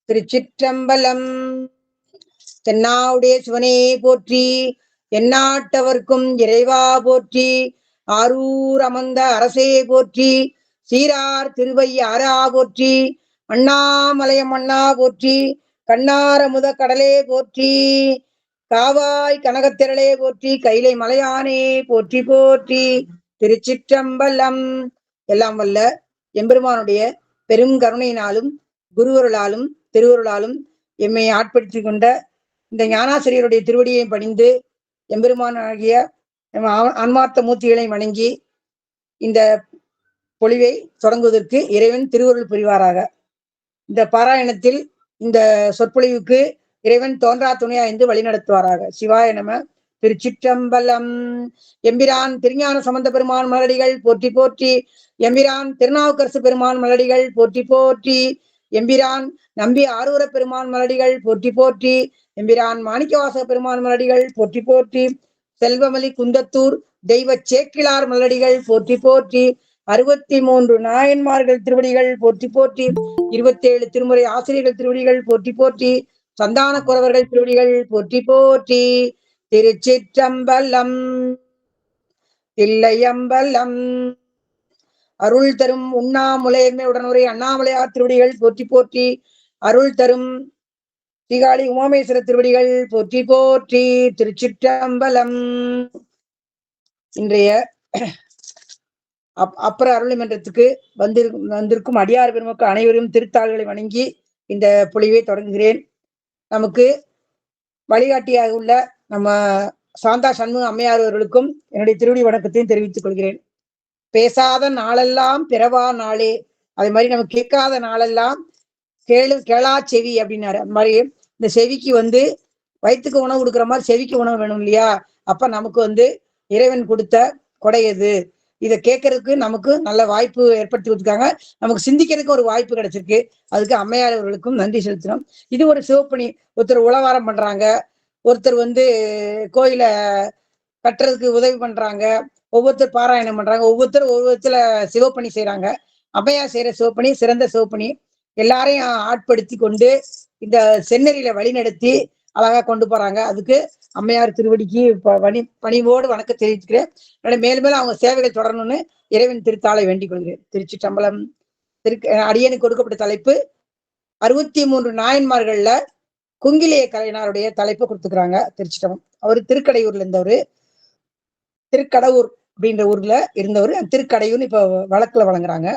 திருச்சிற்றம்பலம். தென்னாவுடைய சிவனே போற்றி, எந்நாட்டவர்க்கும் இறைவா போற்றி, ஆரூர் அமர்ந்த அரசே போற்றி, சீரார் திருவையாரா போற்றி, அண்ணாமலையம் அண்ணா போற்றி, கண்ணாரமுத கடலே போற்றி, காவாய் கனகத்திரளே போற்றி, கைலை மலையானே போற்றி போற்றி. திருச்சிற்றம்பலம். எல்லாம் வல்ல எம்பெருமானுடைய பெரும் கருணையினாலும் குருவருளாலும் திருவருளாலும் எம்மை ஆட்படுத்தி கொண்ட இந்த ஞானாசிரியருடைய திருவடியை பணிந்து எம்பெருமான் ஆகிய ஆன்மார்த்த மூர்த்திகளை வணங்கி இந்த பொழிவை தொடங்குவதற்கு இறைவன் திருவருள் புரிவாராக. இந்த பாராயணத்தில் இந்த சொற்பொழிவுக்கு இறைவன் தோன்றா துணையா என்று வழிநடத்துவாராக. சிவாய நம. திருச்சிற்றம்பலம். எம்பிரான் திருஞான சம்பந்த பெருமான் மலடிகள் போற்றி போற்றி, எம்பிரான் திருநாவுக்கரசு பெருமான் மலடிகள் போற்றி போற்றி, எம்பிரான் நம்பி ஆரூர பெருமான் மலடிகள் போற்றி போற்றி, எம்பிரான் மாணிக்கவாசக பெருமான் மலடிகள் போற்றி போற்றி, செல்வமலி குந்தத்தூர் தெய்வ சேக்கிழார் மலடிகள் போற்றி போற்றி, 63 நாயன்மார்கள் திருவடிகள் போற்றி போற்றி, 27 திருமுறை ஆசிரியர்கள் திருவடிகள் போற்றி போற்றி, சந்தான குறவர்கள் திருவடிகள் போற்றி போற்றி. திருச்சிற்றம்பலம். தில்லையம்பலம். அருள் தரும் உண்ணாமுலையன்மை உடனுரை அண்ணாமலையார் திருவடிகள் போற்றி போற்றி, அருள் தரும் ஸ்ரீகாழி உமாமேஸ்வர திருவடிகள் போற்றி போற்றி. திருச்சிற்றம்பலம். இன்றைய அப்புற அருள்மன்றத்துக்கு வந்திருக்கும் அடியார் பெருமக்கள் அனைவரும் திருத்தாள்களை வணங்கி இந்த பொழிவை தொடங்குகிறேன். நமக்கு வழிகாட்டியாக உள்ள நம்ம சாந்தா சண்முக அம்மையார் அவர்களுக்கும் என்னுடைய திருவடி வணக்கத்தையும் தெரிவித்துக் கொள்கிறேன். பேசாத நாளெல்லாம் பிறவா நாளே, அதே மாதிரி நம்ம கேட்காத நாளெல்லாம் கேளா செவி அப்படின்னாரு. அந்த மாதிரி இந்த செவிக்கு வயிற்றுக்கு உணவு கொடுக்குற மாதிரி செவிக்கு உணவு வேணும் இல்லையா? அப்ப நமக்கு இறைவன் கொடுத்த கொடை எது? இதை கேட்கறதுக்கு நமக்கு நல்ல வாய்ப்பு ஏற்படுத்தி கொடுத்துருக்காங்க. நமக்கு சிந்திக்கிறதுக்கு ஒரு வாய்ப்பு கிடைச்சிருக்கு. அதுக்கு அம்மையார் அவர்களுக்கும் நன்றி செலுத்தணும். இது ஒரு சிவப்பணி. ஒருத்தர் உளவாரம் பண்றாங்க, ஒருத்தர் கோயில கட்டுறதுக்கு உதவி பண்றாங்க, ஒவ்வொருத்தர் பாராயணம் பண்றாங்க, ஒவ்வொருத்தர் சிவப்பணி செய்யறாங்க. அம்மையார் செய்யற சிவப்பணி சிறந்த சிவப்பணி. எல்லாரையும் ஆட்படுத்தி கொண்டு இந்த செந்நெறியில வழி நடத்தி அழகா கொண்டு போறாங்க. அதுக்கு அம்மையார் திருவடிக்கு பணிவோடு வணக்கம் தெரிவிச்சுக்கிறேன். மேலும் மேலும் அவங்க சேவைகள் தொடரணும்னு இறைவன் திருத்தாளை வேண்டிக் கொள்கிறேன். திருச்சிற்றம்பலம். அடியனுக்கு கொடுக்கப்பட்ட தலைப்பு 63 நாயன்மார்கள்ல குங்கிலிய கலைஞருடைய தலைப்பு கொடுத்துக்கிறாங்க. திருச்சிற்றம்பலம். அவரு திருக்கடையூர்ல இருந்தவரு, திருக்கடவுர் அப்படின்ற ஊர்ல இருந்தவர். திருக்கடையூர்னு இப்ப வழக்குல வழங்குறாங்க.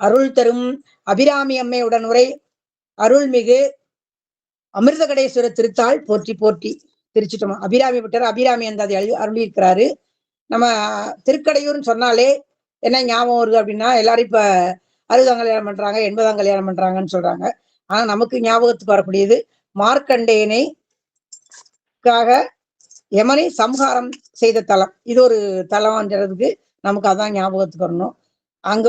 அருள் தரும் அபிராமி அம்மை உடனுரை அருள்மிகு அமிர்தகடேஸ்வரர் திருத்தாள் போற்றி போற்றி. திருச்சிட்டோம். அபிராமி விட்டார், அபிராமி அந்த அதை அருளி இருக்கிறாரு. நம்ம திருக்கடையூர்னு சொன்னாலே என்ன ஞாபகம் வருது அப்படின்னா, எல்லாரும் இப்ப 60ஆம் கல்யாணம் பண்றாங்க, 80ஆம் கல்யாணம் பண்றாங்கன்னு சொல்றாங்க. ஆனா நமக்கு ஞாபகத்துக்கு வரக்கூடியது மார்க்கண்டேயனைக்காக யமனை சம்ஹாரம் செய்த தலம். இது ஒரு தலம்ன்றதுக்கு நமக்கு அதான் ஞாபகத்துக்கு வரணும். அங்க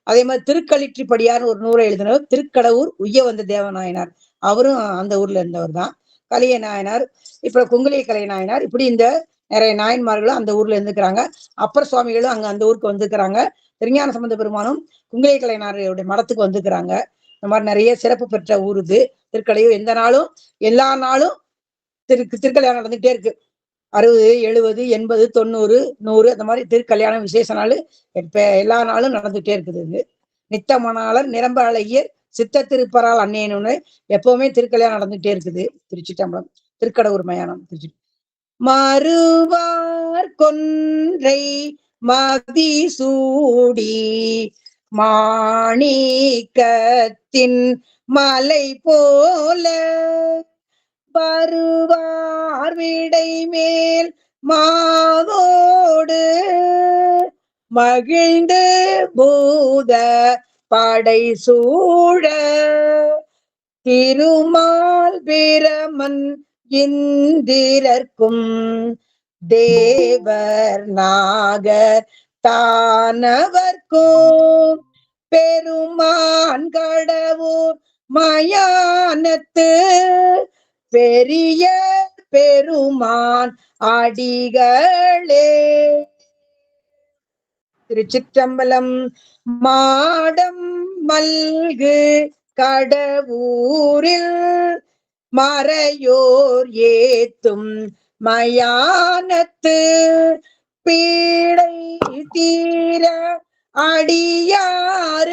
அதே மாதிரி திருக்களிற்றிப்படியார்னு ஒரு நூலை எழுதினவர் திருக்கடவுர் உய்ய வந்த தேவநாயனார். அவரும் அந்த ஊர்ல இருந்தவர் தான். கலிய நாயனார், இப்ப குங்குலிய கலை நாயனார், இப்படி இந்த நிறைய நாயன்மார்களும் அந்த ஊர்ல இருந்துக்கிறாங்க. அப்பர் சுவாமிகளும் அந்த ஊருக்கு வந்துக்கிறாங்க. திருஞான சம்பந்த பெருமானும் குங்குலிய கலைஞருடைய மடத்துக்கு வந்துக்கிறாங்க. இந்த மாதிரி நிறைய சிறப்பு பெற்ற ஊர் இது திருக்கடையூர். எந்த நாளும் எல்லா நாளும் திருக்கல்யாணம் நடந்துகிட்டே இருக்கு. 60, 70, 80, 90, 100 அந்த மாதிரி திருக்கல்யாணம் விசேஷ நாள் இப்ப எல்லா நாளும் நடந்துகிட்டே இருக்குது. நித்தமணாளர் நிரம்ப அழகியர் சித்த திருப்பரால் அன்னையனு எப்பவுமே திருக்கல்யாணம் நடந்துகிட்டே இருக்குது. திருச்சிட்டம்பலம். திருக்கடவுர் மயானம். திருச்சி மறுவார் கொன்றை மதி சூடி மாணிக்கத்தின் மலை போல வருவார் விடை மேல் மாவோடு மகிழ்ந்து பூத படை சூழ திருமால் பிரமன் இந்திரர்க்கும் தேவர் நாகர் தானவர்க்கும் பெருமான் கடவுர் மயானத்து பெரிய பெருமான் அடிகளே. திருச்சிற்றம்பலம். மாடம் மல்கு கடவுரில் மறையோர் ஏத்தும் மயானத்து பீடை தீர அடியாருக்கு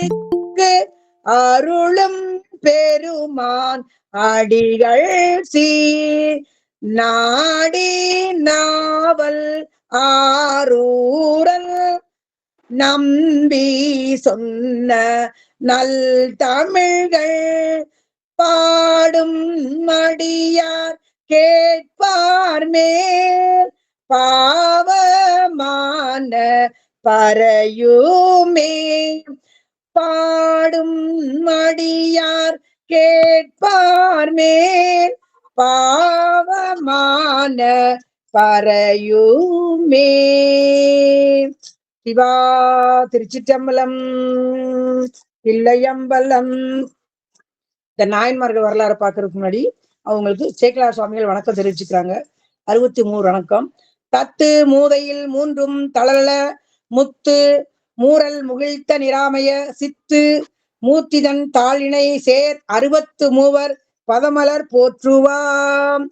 அருளும் பெருமான் அடிகள் சீர் நாடி நாவல் ஆரூரல் நம்பி சொன்ன நல் தமிழ்கள் பாடும் மடியார் கேட்பார் மேல் பாவமான பறையுமே பாடும் மடியார் கேட்பார் மேல் பாவமான பறையுமே. சிவா திருச்சிற்றம்பலம். இல்லையம்பலம். இந்த நாயன்மார்கள் வரலாறு பார்க்கறதுக்கு முன்னாடி அவங்களுக்கு சேக்கிழார் சுவாமிகள் வணக்கம் தெரிவிச்சுக்கிறாங்க. 63 வணக்கம். தத்து மூதையில் மூன்றும் தளல முத்து மூரல் முகிழ்த்த நிராமய சித்து மூர்த்திதன் தாளினை சேர் 63 பதமலர் போற்றுவாம்.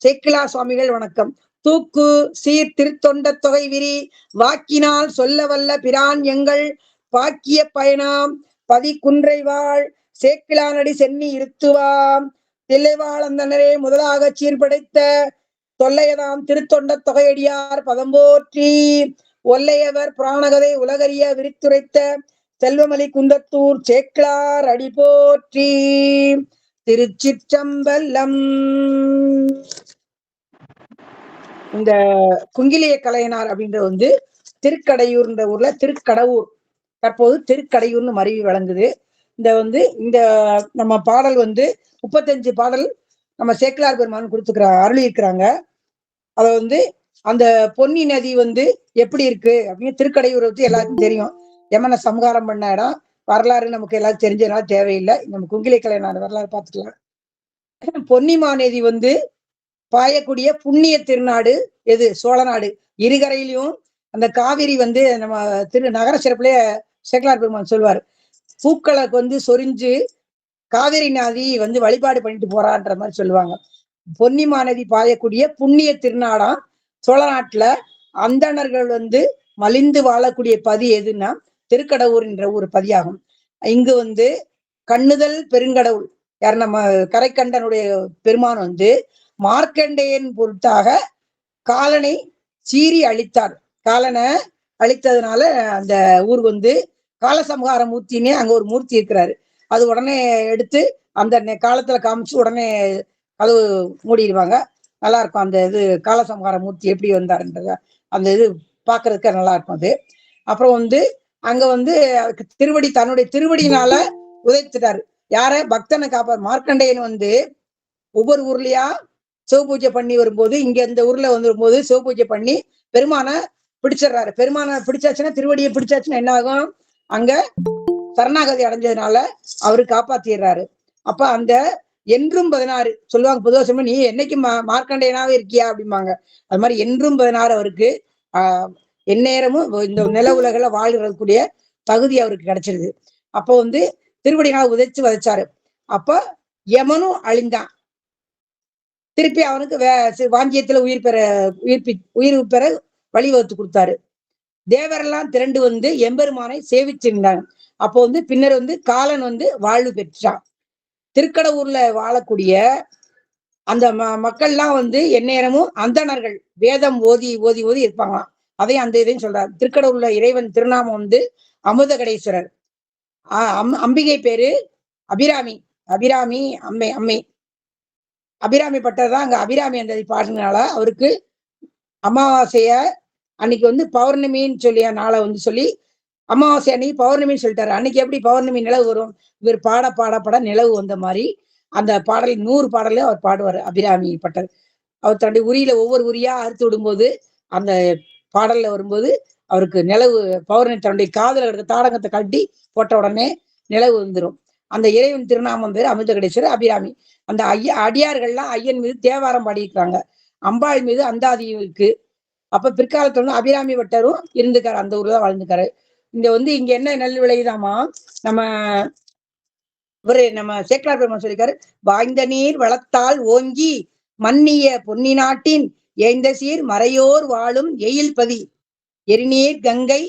சேக்கிழார் சுவாமிகள் வணக்கம். தூக்கு சீர் திருத்தொண்ட தொகை விரி வாக்கினால் சொல்ல வல்ல பிரான் எங்கள் பாக்கிய பயனாம் பதி குன்றை வாழ் சேக்கிழானடி சென்னி இருத்துவாம். தில்லைவாழந்தனரே முதலாக சீர்படைத்த தொல்லையதாம் திருத்தொண்ட தொகையடியார் பதம் போற்றி. ஒல்லையவர் புராணகதை உலகறிய விரித்துரைத்த செல்வமலி குன்றத்தூர் சேக்கிழார் அடி போற்றி. திருச்சிற்றம்பலம். இந்த குங்கிலிய கலையனார் அப்படின்றது வந்து திருக்கடையூர்ன்ற ஊர்ல திருக்கடவுர், தற்போது திருக்கடையூர்னு மருவி வழங்குது. இந்த நம்ம பாடல் 35 பாடல் நம்ம சேக்கிழார் பெருமான் அருளி இருக்கிறாங்க. அத அந்த பொன்னி நதி எப்படி இருக்கு அப்படின்னு திருக்கடையூரை பத்தி எல்லாருக்கும் தெரியும். யமனை சம்ஹாரம் பண்ண இடம். வரலாறு நமக்கு எல்லாரும் தெரிஞ்சதுனால தேவையில்லை. நம்ம குங்கிலிய கலையனார் வரலாறு பார்த்துக்கலாம். பொன்னிமா நதி பாயக்கூடிய புண்ணிய திருநாடு எது? சோழநாடு. இருகரையிலையும் அந்த காவிரி நம்ம நகர சிறப்புலயே சேக்கிழார் பெருமான் சொல்வார், பூக்களை சொரிஞ்சு காவிரி நதி வழிபாடு பண்ணிட்டு போறான்ற மாதிரி சொல்லுவாங்க. பொன்னிமா நதி பாயக்கூடிய புண்ணிய திருநாடாம் சோழநாட்டுல. அந்தணர்கள் மலிந்து வாழக்கூடிய பதி எதுன்னா திருக்கடவுர் என்ற ஒரு பதியாகும். இங்கு கண்ணுதல் பெருங்கடவுள் யார்? நம்ம கரைக்கண்டனுடைய பெருமான் மார்க்கண்டேயன் பொருட்டாக காலனை சீறி அழித்தார். காலனை அழித்ததுனால அந்த ஊர் காலசம்ஹார மூர்த்தினே அங்க ஒரு மூர்த்தி இருக்கிறாரு. அது உடனே எடுத்து அந்த காலத்துல காமிச்சு உடனே அது மூடிடுவாங்க. நல்லா இருக்கும். அந்த இது காலசம்ஹார மூர்த்தி எப்படி வந்தாருன்றத அந்த இது பாக்குறதுக்கு நல்லா இருக்கும். அது அப்புறம் அங்க திருவடி தன்னுடைய திருவடியினால உதைத்துட்டாரு. யார? பக்தனை காப்பார். மார்க்கண்டேயன் ஒவ்வொரு ஊர்லயா சிவபூஜை பண்ணி வரும்போது இங்க இந்த ஊர்ல வரும்போது சிவபூஜை பண்ணி பெருமானை பிடிச்சிடுறாரு. பெருமானை பிடிச்சாச்சுன்னா, திருவடியை பிடிச்சாச்சுன்னா என்ன ஆகும்? அங்க சரணாகதி அடைஞ்சதுனால அவரு காப்பாத்திடுறாரு. அப்ப அந்த என்றும் 16 சொல்லுவாங்க. பொதுவாக சொல்லுவாங்க, நீ என்னைக்கு மார்க்கண்டேயனாவே இருக்கியா அப்படிம்பாங்க. அது மாதிரி என்றும் 16 அவருக்கு எந்நேரமும் இந்த நில உலகில வாழ்கிறக்கூடிய தகுதி அவருக்கு கிடைச்சிருது. அப்போ திருவடினால வதைச்சாரு. அப்ப யமனும் அழிந்தான். திருப்பி அவனுக்கு வாஞ்சியத்துல உயிர் பெற வழிவகுத்து கொடுத்தாரு. தேவரெல்லாம் திரண்டு எம்பெருமானை சேவிச்சிருந்தாங்க. அப்போ பின்னர் காலன் வாழ்வு பெற்றான். திருக்கடவுர்ல வாழக்கூடிய அந்த மக்கள்லாம் எந்நேரமும் அந்தணர்கள் வேதம் ஓதி ஓதி ஓதி இருப்பாங்களாம். அதையும் அந்த இதையும் சொல்றாரு. திருக்கடவுர்ல இறைவன் திருநாமம் அமுதகடேஸ்வரர். அம்பிகை பேரு அபிராமி. அபிராமி அம்மை அபிராமி பட்டதான் அங்க அபிராமி அந்த பாடுனால அவருக்கு அமாவாசைய அன்னைக்கு பௌர்ணமின்னு சொல்லி நாளை சொல்லி அமாவாசை அன்னைக்கு பௌர்ணமின்னு சொல்லிட்டாரு. அன்னைக்கு எப்படி பௌர்ணமி நிலவு வரும்? இவர் பாட நிலவு வந்த மாதிரி அந்த பாடல் 100 பாடல அவர் பாடுவார். அபிராமி பட்டர் அவர் தன்னுடைய உரியில ஒவ்வொரு உரியா அறுத்து விடும்போது அந்த பாடல்ல வரும்போது அவருக்கு நிலவு பௌர்ணமி தன்னுடைய காதல இருக்க தாடகத்தை கட்டி போட்ட உடனே நிலவு வந்துடும். அந்த இறைவன் திருநாமம் பேர் அமிர்தகடேஸ்வரர் அபிராமி. அந்த அடியார்கள்லாம் ஐயன் மீது தேவாரம் பாடியிருக்காங்க. அம்பாள் மீது அந்தாதி இருக்கு. அப்ப பிற்காலத்துல அபிராமி பட்டரும் இருந்துக்காரு. அந்த ஊர்ல வாழ்ந்துக்காரு. இங்க இங்க என்ன நெல் விளையுதாமா? நம்ம இவரு நம்ம சேக்கலார் பெருமான் சொல்லியிருக்காரு, வாய்ந்த நீர் வளத்தால் ஓங்கி மன்னிய பொன்னி நாட்டின் ஏய்ந்த சீர் மறையோர் வாழும் எயில்பதி எரிநீர் கங்கை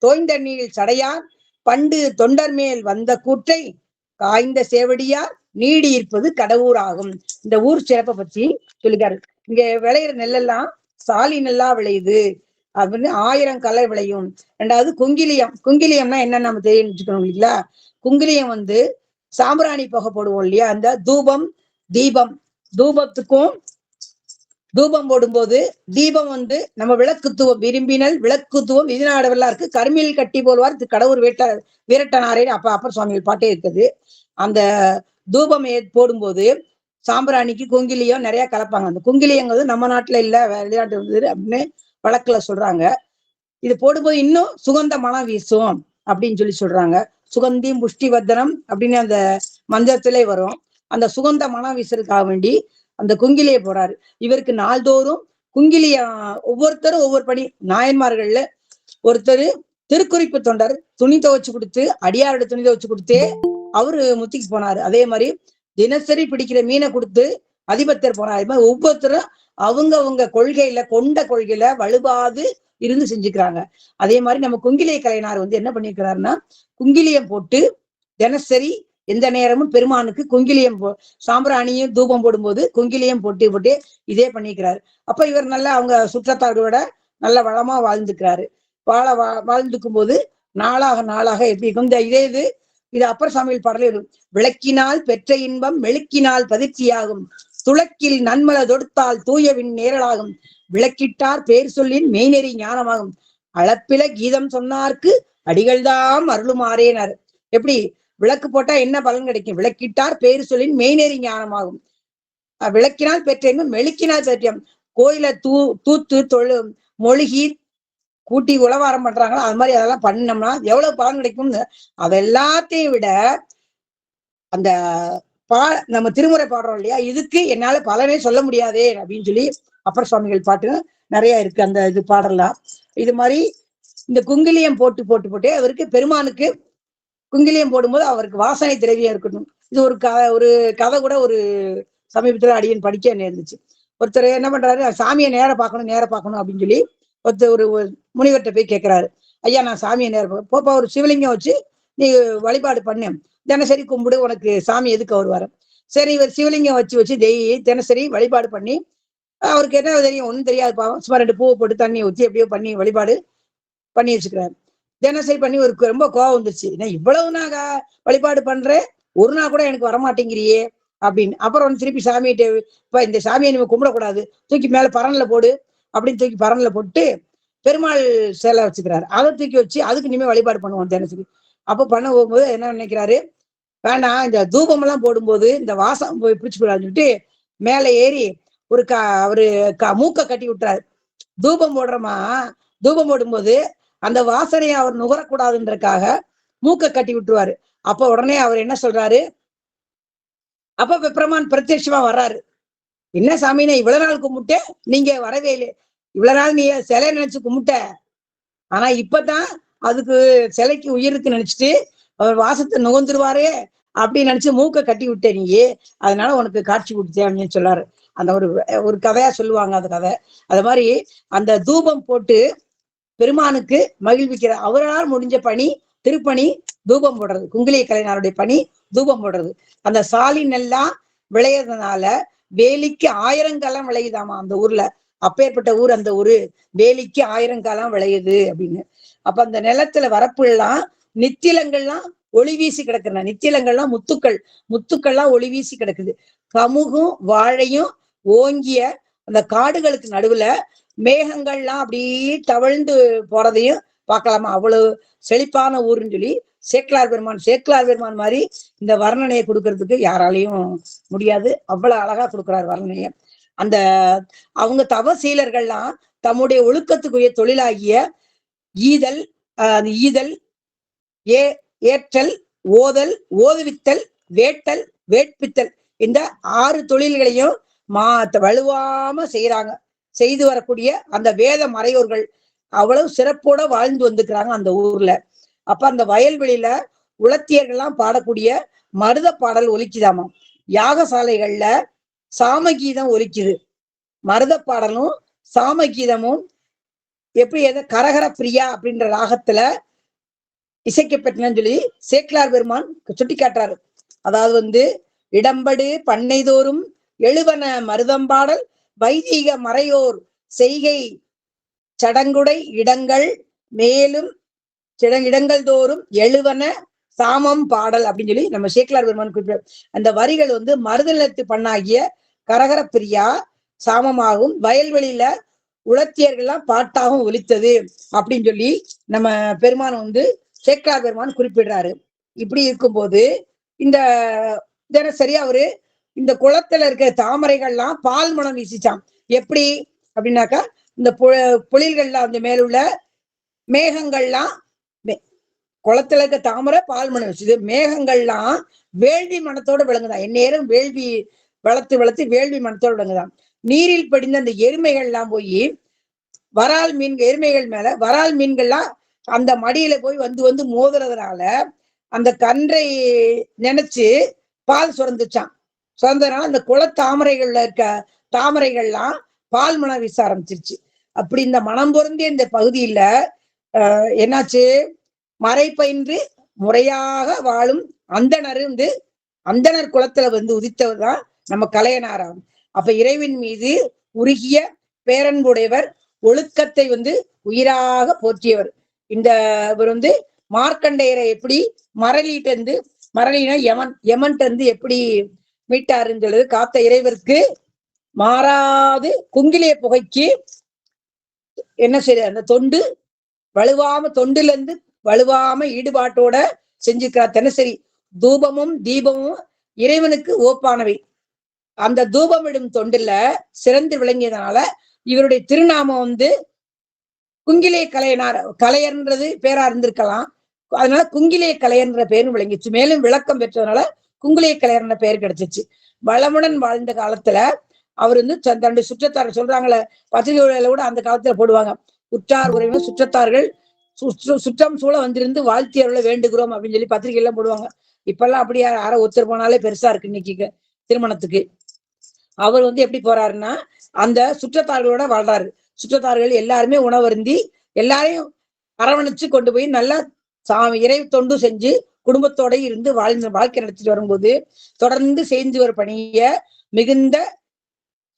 தோய்ந்த நீர் சடையார் பண்டு தொண்டர் மேல் வந்த கூற்றை காய்ந்த சேவடியார் நீடி இருப்பது கடவுர் ஆகும். இந்த ஊர் சிறப்பை பத்தி சொல்லிக்காரு. இங்க விளையிற நெல்லெல்லாம் சாலி நெல்லா விளையுது அப்படின்னு 1000 களை விளையும். ரெண்டாவது குங்கிலியம். குங்கிலியம்னா என்னன்னு நம்ம தெரிஞ்சுக்கணும் இல்லைங்களா? குங்கிலியம் வந்து சாம்பிராணி புகை போடுவோம் இல்லையா? அந்த தூபம் தீபம், தூபத்துக்கும் தூபம் போடும்போது தீபம் வந்து நம்ம விளக்குத்துவம் விரும்பினல் விளக்குத்துவம் விதிநாடவெல்லாம் இருக்கு. கருமில் கட்டி போல்வார் கடவுர் வீரட்டனாரே அப்பர் சுவாமிகள் பாட்டே இருக்குது. அந்த தூபம் போடும்போது சாம்பிராணிக்கு குங்கிலியம் நிறைய கலப்பாங்க. அந்த குங்கிலியங்கிறது நம்ம நாட்டுல இல்ல, வெளிநாட்டு அப்படின்னு வழக்குல சொல்றாங்க. இது போடும்போது இன்னும் சுகந்த மனம் வீசும் அப்படின்னு சொல்றாங்க. சுகந்தியும் புஷ்டிவர்தனம் அப்படின்னு அந்த மந்திரத்திலே வரும். அந்த சுகந்த மனம் வீசுறதுக்காக வேண்டி அந்த குங்கிலியை போறாரு. இவருக்கு நாள்தோறும் குங்கிலியம் ஒவ்வொருத்தரும் ஒவ்வொரு படி. நாயன்மார்கள்ல ஒருத்தர் திருக்குறிப்பு தொண்டர் துணி துவைச்சு கொடுத்து, அடியாரோட துணி துவைச்சு கொடுத்து அவரு முத்திக்கு போனாரு. அதே மாதிரி தினசரி பிடிக்கிற மீனை கொடுத்து அதிபத்தர் போனார். அது மாதிரி ஒவ்வொருத்தரும் அவங்க கொள்கையில கொண்ட கொள்கையில வலுவாது இருந்து செஞ்சுக்கிறாங்க. அதே மாதிரி நம்ம குங்கிலிய கலைஞர் வந்து என்ன பண்ணிருக்கிறாருன்னா, குங்கிலியம் போட்டு தினசரி எந்த நேரமும் பெருமானுக்கு குங்கிலியம் சாம்பிராணியும் தூபம் போடும்போது குங்கிலியம் போட்டு இதே பண்ணிக்கிறாரு. அப்ப இவர் நல்லா அவங்க சுற்றத்தாரோட நல்ல வளமா வாழ்ந்துக்கிறாரு. வாழ்ந்துக்கும் போது நாளாக எப்படி இருக்கும் இந்த இது அப்பர் சாமியில் பாடலே இருக்கும். விளக்கினால் பெற்ற இன்பம் மெழுக்கினால் பதிர்ச்சியாகும், துளக்கில் நன்மல தொடுத்தால் தூயவின் நேரலாகும், விளக்கிட்டார் பேர் சொல்லின் மெய்நெறி ஞானமாகும், அளப்பில கீதம் சொன்னார்க்கு அடிகள்தாம் அருளுமாறேனார். எப்படி விளக்கு போட்டா என்ன பலன் கிடைக்கும்? விளக்கிட்டார் பேரு சொல்லின் மெய்நெறி ஞானமாகும், விளக்கினால் பெற்ற இன்பம் மெழுக்கினால் பெற்றம். கோயில தூத்து மொழிகி கூட்டி உளவாரம் பண்றாங்களோ அது மாதிரி அதெல்லாம் பண்ணோம்னா எவ்வளவு பலன் கிடைக்கும்? அது எல்லாத்தையும் விட அந்த நம்ம திருமுறை பாடுறோம் இல்லையா, இதுக்கு என்னால பலனே சொல்ல முடியாதே அப்படின்னு சொல்லி அப்பர் சுவாமிகள் பாட்டு நிறைய இருக்கு. அந்த இது பாடலாம். இது மாதிரி இந்த குங்கிலியம் போட்டு அவருக்கு பெருமானுக்கு குங்கிலியம் போடும்போது அவருக்கு வாசனை திரவியம் இருக்கட்டும். இது ஒரு கதை கூட ஒரு சமீபத்துல அடியன் படிக்க நேர்ந்துச்சு. ஒருத்தர் என்ன பண்றாரு, சாமியை நேர பார்க்கணும் அப்படின்னு சொல்லி ஒருத்தர் ஒரு முனிவர்கிட்ட போய் கேட்கிறாரு, ஐயா நான் சாமியை நேரம் போப்பா, ஒரு சிவலிங்கம் வச்சு நீ வழிபாடு பண்ணு, தினசரி கும்பிடு, உனக்கு சாமி எதுக்கு அவர் வர. சரி, இவர் சிவலிங்கம் வச்சு தினசரி வழிபாடு பண்ணி அவருக்கு என்ன தெரியும், ஒன்றும் தெரியாது பாவம். சும்மா 2 பூவை போட்டு தண்ணி ஊற்றி எப்படியோ பண்ணி வழிபாடு பண்ணி வச்சுக்கிறாரு. தினசரி பண்ணி ஒரு ரொம்ப கோவம் வந்துருச்சு, ஏன்னா இவ்வளவு நான் வழிபாடு பண்றேன், ஒரு நாள் கூட எனக்கு வரமாட்டேங்கிறியே அப்படின்னு. அப்புறம் திருப்பி சாமிகிட்ட, இப்ப இந்த சாமியை நீங்க கும்பிடக்கூடாது, தூக்கி மேல பரன்ல போடு அப்படின்னு தூக்கி பரன்ல போட்டு பெருமாள் சேலை வச்சுக்கிறாரு. அதை தூக்கி வச்சு அதுக்கு இனிமே வழிபாடு பண்ணுவோம் தினசரி. அப்ப பண்ண போகும்போது என்ன நினைக்கிறாரு, வேண்டாம் இந்த தூபம் எல்லாம் போடும்போது இந்த வாசம் போய் பிடிச்சு போடாதுன்னுட்டு மேல ஏறி ஒரு மூக்க கட்டி விட்டுறாரு. தூபம் போடும்போது அந்த வாசனையை அவர் நுகரக்கூடாதுன்றதுக்காக மூக்க கட்டி விட்டுருவாரு. அப்ப உடனே அவர் என்ன சொல்றாரு, அப்ப பெருமான் பிரத்யட்சமா வர்றாரு. என்ன சாமினா இவ்வளவு நாள் கும்பிட்டேன், நீங்க வரவே இல்லை, இவ்வளவு நாள் நீ சிலை நினைச்சு கும்பிட்ட, ஆனா இப்பதான் அதுக்கு சிலைக்கு உயிர் இருக்கு நினைச்சிட்டு அவர் வாசத்தை நுகர்ந்துருவாரே அப்படின்னு நினைச்சு மூக்க கட்டி விட்ட நீயே, அதனால உனக்கு காட்சி கொடுத்தேன் அப்படின்னு சொல்லாரு. அந்த ஒரு கதையா சொல்லுவாங்க அந்த கதை. அது மாதிரி அந்த தூபம் போட்டு பெருமானுக்கு மகிழ்விக்கிற அவரால் முடிஞ்ச பணி திருப்பணி தூபம் போடுறது. குங்கிலிய கலைஞருடைய பணி தூபம் போடுறது. அந்த சாலின் எல்லாம் விளையறதுனால வேலிக்கு 1000 காலம் விளையுதாமா அந்த ஊர்ல. அப்பேற்பட்ட ஊர் அந்த ஊரு, வேலிக்கு 1000 காலம் விளையுது அப்படின்னு. அப்ப அந்த நிலத்துல வரப்பு எல்லாம் நித்திலங்கள்லாம் ஒளி வீசி கிடக்குற, நித்திலங்கள்லாம் முத்துக்கள்லாம் ஒளி வீசி கிடக்குது. கமுகும் வாழையும் ஓங்கிய அந்த காடுகளுக்கு நடுவுல மேகங்கள்லாம் அப்படியே தவழ்ந்து போறதையும் பார்க்கலாமா. அவ்வளவு செழிப்பான ஊருன்னு சொல்லி சேக்கலார் பெருமான் மாதிரி இந்த வர்ணனையை கொடுக்கறதுக்கு யாராலையும் முடியாது. அவ்வளவு அழகா கொடுக்குறாரு வர்ணனைய. அந்த அவங்க தவசீலர்கள்லாம் தம்முடைய ஒழுக்கத்துக்குரிய தொழிலாகிய ஈதல் ஏற்றல் ஓதல் ஓதுவித்தல் வேட்டல் வேட்பித்தல் இந்த 6 தொழில்களையும் வலுவாம செய்து வரக்கூடிய அந்த வேத மறையோர்கள் அவ்வளவு சிறப்போட வாழ்ந்து வந்துக்கிறாங்க அந்த ஊர்ல. அப்ப அந்த வயல்வெளியில உலத்தியர்கள்லாம் பாடக்கூடிய மருத பாடல் ஒலிக்குதாமா. யாகசாலைகள்ல சாமகீதம் ஒலிக்குது. மருத பாடலும் சாமகீதமும் எப்படி கரகர பிரியா அப்படின்ற ராகத்துல இசைக்கப்பட்டனு சொல்லி சேக்கிலார் பெருமான் சுட்டி காட்டுறாரு. அதாவது இடம்படு பண்ணைதோறும் எழுவன மருதம்பாடல் வைதீக மறையோர் செய்கை சடங்குடை இடங்கள் மேலும் இடங்கள் தோறும் எழுவன சாமம் பாடல் அப்படின்னு சொல்லி நம்ம சேக்கிலார் பெருமான் குறிப்பிட. அந்த வரிகள் மருத நிலத்து பண்ணாகிய கரகர பிரியா சாமமாகவும் வயல்வெளியில உலத்தியர்கள்லாம் பாட்டாகவும் ஒலித்தது அப்படின்னு சொல்லி நம்ம பெருமான் சேக்கிலார் பெருமான் குறிப்பிடுறாரு. இப்படி இருக்கும்போது இந்த தினசரி அவரு இந்த குளத்துல இருக்கிற தாமரைகள்லாம் பால் மனம் வீசிச்சான். எப்படி அப்படின்னாக்கா இந்த பொழில்கள்லாம் அந்த மேலுள்ள மேகங்கள்லாம் குளத்துல இருக்க தாமரை பால் மனம் வீசுது. மேகங்கள்லாம் வேள்வி மனத்தோட விளங்குதான். எந்நேரம் வேள்வி வளர்த்து வேள்வி மனத்தோட விளங்குதான். நீரில் படிந்த அந்த எருமைகள்லாம் போய் வரால் எருமைகள் மேல வரால் மீன்கள்லாம் அந்த மடியில போய் வந்து மோதுறதுனால அந்த கன்றை நினைச்சு பால் சுரந்துச்சான். சுரந்ததுனால அந்த குளத்தாமரைகள்ல இருக்க தாமரைகள்லாம் பால் மனம் வீச ஆரம்பிச்சிருச்சு. அப்படி இந்த மனம் பொருந்திய இந்த பகுதியில என்னாச்சு, மறை பயின்று முறையாக வாழும் அந்தனர் குலத்துல உதித்தவர் தான் நம்ம கலையனாராம். அப்ப இறைவன் மீது உருகிய பேரன்புடையவர், ஒழுக்கத்தை உயிராக போற்றியவர். இந்த இவர் மார்க்கண்டேயரை எப்படி மரளினா யமன்ட்டு எப்படி மீட்டாருன்னு சொல்லுது. காத்த இறைவருக்கு மாறாது குங்கிலிய புகைக்கு என்ன செய்ய அந்த தொண்டு வலுவாம தொண்டுல இருந்து வலுவாம ஈடுபாட்டோட செஞ்சுக்கிறார். தினசரி தூபமும் தீபமும் இறைவனுக்கு ஓப்பானவை. அந்த தூபமிடும் தொண்டுல சிறந்து விளங்கியதுனால இவருடைய திருநாமம் குங்கிலே கலையனார், கலையர்ன்றது பேரா இருந்திருக்கலாம். அதனால குங்கிலே கலையர்ன்ற பேரும் விளங்கிச்சு. மேலும் விளக்கம் பெற்றதுனால குங்கிலே கலையர்ன்ற பெயர் கிடைச்சிச்சு. வளமுடன் வாழ்ந்த காலத்துல அவர் தன்னுடைய சுற்றத்தார்கள் சொல்றாங்களே, பத்திரிகையில கூட அந்த காலத்துல போடுவாங்க, உற்றார் உறவினர் சுற்றத்தார்கள் சுற்றம் சூழ வந்திருந்து வாழ்த்தியவர்களை வேண்டுகிறோம் அப்படின்னு சொல்லி பத்திரிகை எல்லாம் போடுவாங்க. இப்பெல்லாம் அப்படி யாரும் ஒருத்தர் போனாலே பெருசா இருக்கு இன்னைக்கு திருமணத்துக்கு. அவர் எப்படி போறாருன்னா அந்த சுற்றத்தார்களோட வாழ்றாரு. சுற்றத்தார்கள் எல்லாருமே உணவருந்தி எல்லாரையும் அரவணைச்சு கொண்டு போய் நல்லா இறை தொண்டு செஞ்சு குடும்பத்தோட இருந்து வாழ்க்கை நடத்திட்டு வரும்போது தொடர்ந்து செஞ்சு ஒரு பணிய மிகுந்த